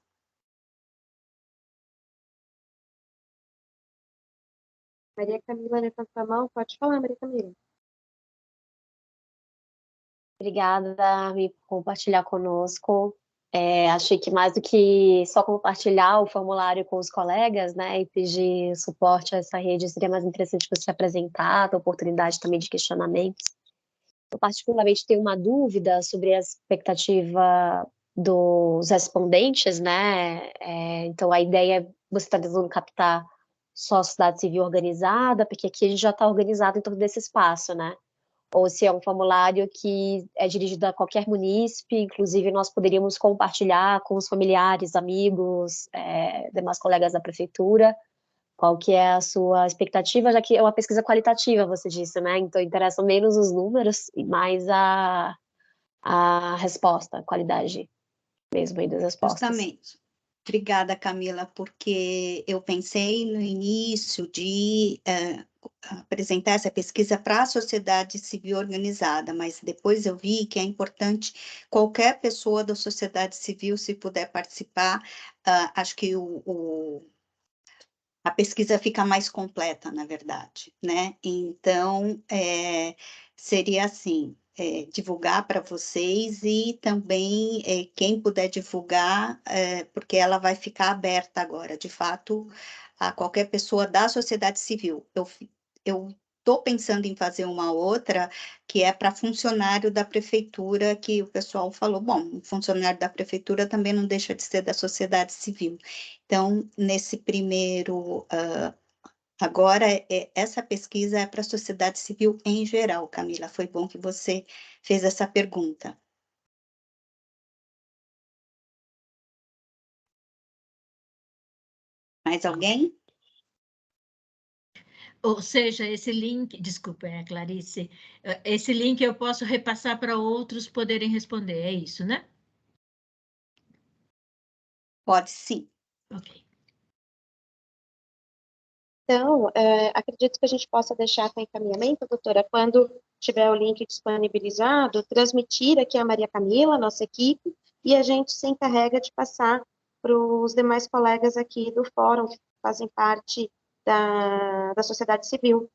Speaker 1: Maria Camila levantou a mão, pode falar, Maria Camila.
Speaker 2: Obrigada, Darmi, por compartilhar conosco. Achei que mais do que só compartilhar o formulário com os colegas, né, e pedir suporte a essa rede, seria mais interessante você apresentar, a oportunidade também de questionamentos. Eu particularmente tenho uma dúvida sobre a expectativa dos respondentes, né, então a ideia é você está tentando captar só a sociedade civil organizada, porque aqui a gente já está organizado em torno desse espaço, né, ou se é um formulário que é dirigido a qualquer munícipe, inclusive nós poderíamos compartilhar com os familiares, amigos, demais colegas da prefeitura, qual que é a sua expectativa, já que é uma pesquisa qualitativa, você disse, né, então interessam menos os números e mais a resposta, a qualidade mesmo aí das respostas.
Speaker 14: Justamente. Obrigada, Camila, porque eu pensei no início de apresentar essa pesquisa para a sociedade civil organizada, mas depois eu vi que é importante qualquer pessoa da sociedade civil, se puder participar, acho que a pesquisa fica mais completa, na verdade, né? Então, seria assim, divulgar para vocês e também quem puder divulgar, porque ela vai ficar aberta agora, de fato, a qualquer pessoa da sociedade civil. Eu estou pensando em fazer uma outra que é para funcionário da prefeitura, que o pessoal falou, bom, funcionário da prefeitura também não deixa de ser da sociedade civil. Então, nesse primeiro, agora, essa pesquisa é para a sociedade civil em geral, Camila. Foi bom que você fez essa pergunta. Mais alguém?
Speaker 13: Ou seja, esse link, desculpa, Clarice, esse link eu posso repassar para outros poderem responder, é isso, né?
Speaker 14: Pode sim.
Speaker 13: Ok.
Speaker 1: Então, acredito que a gente possa deixar com encaminhamento, doutora, quando tiver o link disponibilizado, transmitir aqui a Maria Camila, nossa equipe, e a gente se encarrega de passar para os demais colegas aqui do fórum, que fazem parte da sociedade civil.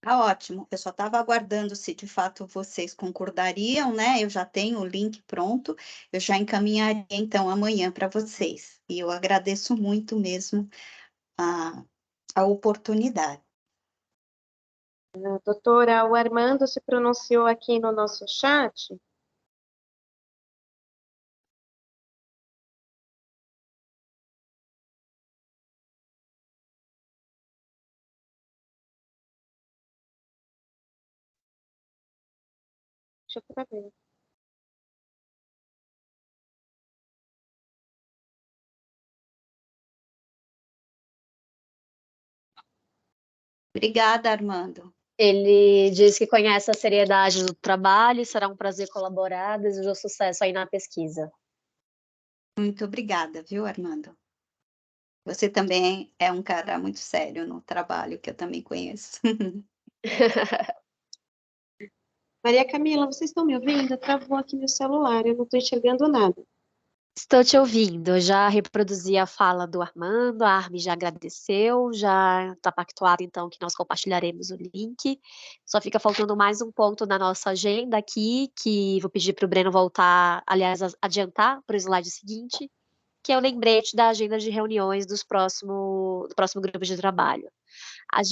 Speaker 14: Tá ótimo. Eu só estava aguardando se de fato vocês concordariam, né? Eu já tenho o link pronto, eu já encaminharia então amanhã para vocês. E eu agradeço muito mesmo a oportunidade.
Speaker 1: Doutora, o Armando se pronunciou aqui no nosso chat. Deixa eu ver.
Speaker 14: Obrigada, Armando.
Speaker 2: Ele diz que conhece a seriedade do trabalho, será um prazer colaborar, desejo sucesso aí na pesquisa.
Speaker 14: Muito obrigada, viu, Armando? Você também é um cara muito sério no trabalho, que eu também conheço.
Speaker 1: Maria Camila, vocês estão me ouvindo? Travou aqui meu celular, eu não estou enxergando nada.
Speaker 2: Estou te ouvindo, eu já reproduzi a fala do Armando, a Armi já agradeceu, já está pactuado então que nós compartilharemos o link, só fica faltando mais um ponto na nossa agenda aqui, que vou pedir para o Breno voltar, aliás, adiantar para o slide seguinte, que é o lembrete da agenda de reuniões do próximo grupo de trabalho. A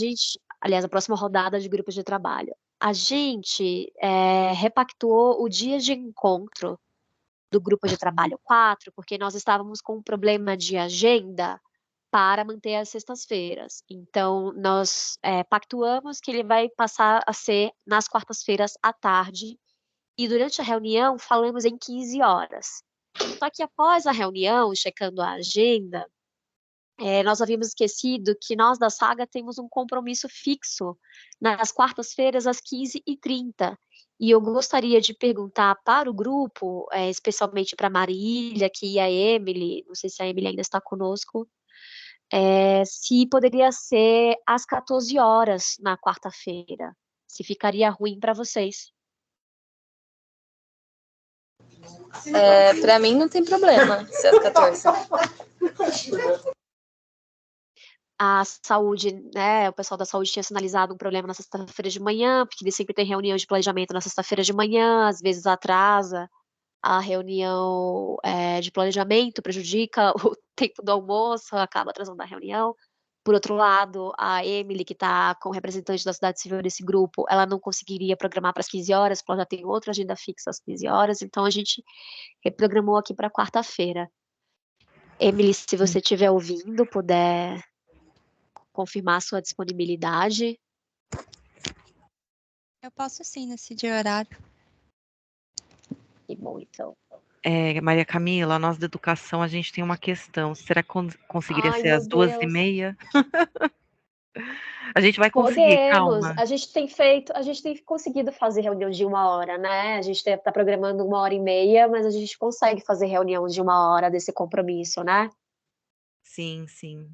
Speaker 2: aliás, a próxima rodada de grupos de trabalho. A gente repactuou o dia de encontro do grupo de trabalho 4, porque nós estávamos com um problema de agenda para manter as sextas-feiras. Então, nós pactuamos que ele vai passar a ser nas quartas-feiras à tarde, e durante a reunião falamos em 15 horas. Só que após a reunião, checando a agenda, nós havíamos esquecido que nós da Saga temos um compromisso fixo nas quartas-feiras às 15h30. E eu gostaria de perguntar para o grupo, especialmente para a Marília, e a Emily, não sei se a Emily ainda está conosco, se poderia ser às 14 horas na quarta-feira, se ficaria ruim para vocês.
Speaker 7: Para mim não tem problema, se às 14.
Speaker 2: A saúde, né, o pessoal da saúde tinha sinalizado um problema na sexta-feira de manhã, porque eles sempre têm reunião de planejamento na sexta-feira de manhã, às vezes atrasa a reunião de planejamento, prejudica o tempo do almoço, acaba atrasando a reunião. Por outro lado, a Emily, que está com o representante da Cidade Civil nesse grupo, ela não conseguiria programar para as 15 horas, porque ela já tem outra agenda fixa às 15 horas, então a gente reprogramou aqui para quarta-feira. Emily, se você estiver ouvindo, puder confirmar sua disponibilidade.
Speaker 15: Eu posso sim decidir o horário.
Speaker 2: Que bom, então.
Speaker 8: Maria Camila, nós da educação, a gente tem uma questão. Será que conseguiria
Speaker 2: Ai,
Speaker 8: ser
Speaker 2: meu
Speaker 8: às
Speaker 2: Deus.
Speaker 8: 2h30? A gente vai conseguir,
Speaker 2: Podemos.
Speaker 8: calma.
Speaker 2: A gente tem conseguido fazer reunião de 1 hora, né? A gente está programando 1h30, mas a gente consegue fazer reunião de 1 hora desse compromisso, né?
Speaker 8: Sim, sim.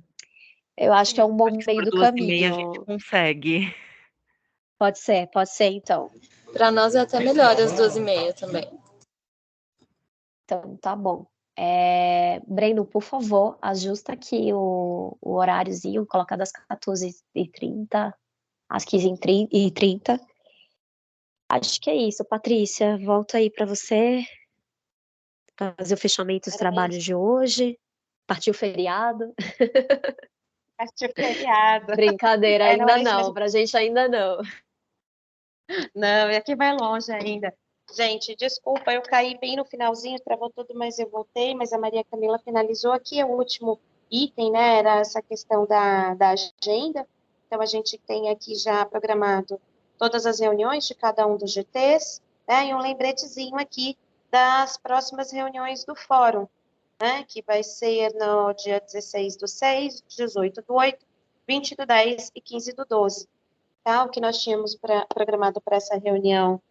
Speaker 2: Eu acho que é um bom
Speaker 8: Acho que
Speaker 2: meio
Speaker 8: por
Speaker 2: do
Speaker 8: 2h30 a
Speaker 2: caminho.
Speaker 8: gente consegue.
Speaker 2: Pode ser então.
Speaker 7: Para nós é até melhor às 2h30 também.
Speaker 2: Então, tá bom. Breno, por favor, ajusta aqui o horáriozinho, coloca das 14h30 às 15h30. Acho que é isso. Patrícia, volto aí para você fazer o fechamento dos trabalhos de hoje. Partiu o feriado.
Speaker 1: Partiu o feriado.
Speaker 2: Brincadeira, ainda
Speaker 1: não,
Speaker 2: não. Pra gente ainda não.
Speaker 1: Não, e aqui vai longe ainda. Gente, desculpa, eu caí bem no finalzinho, travou tudo, mas eu voltei, mas a Maria Camila finalizou aqui, o último item, né, era essa questão da agenda. Então, a gente tem aqui já programado todas as reuniões de cada um dos GTs, né, e um lembretezinho aqui das próximas reuniões do fórum, né, que vai ser no dia 16/6, 18/8, 20/10 e 15/12. Tá? O que nós tínhamos programado para essa reunião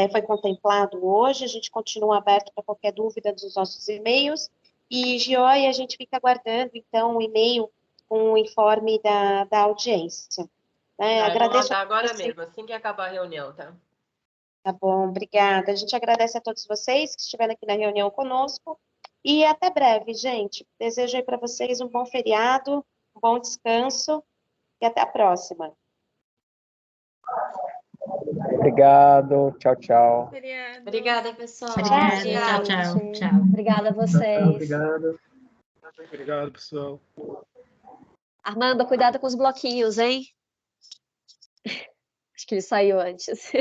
Speaker 1: foi contemplado hoje, a gente continua aberto para qualquer dúvida dos nossos e-mails, e Gioi, a gente fica aguardando, então, um e-mail com o informe da audiência.
Speaker 6: Agradeço. Vou mandar agora mesmo, assim que acabar a reunião, tá?
Speaker 1: Tá bom, obrigada. A gente agradece a todos vocês que estiveram aqui na reunião conosco, e até breve, gente. Desejo aí para vocês um bom feriado, um bom descanso, e até a próxima.
Speaker 11: Obrigado, tchau, tchau.
Speaker 10: Obrigada, pessoal.
Speaker 13: Obrigada, tchau.
Speaker 2: Obrigada a vocês.
Speaker 9: Obrigado. Obrigado, pessoal.
Speaker 2: Armando, cuidado com os bloquinhos, hein? Acho que ele saiu antes.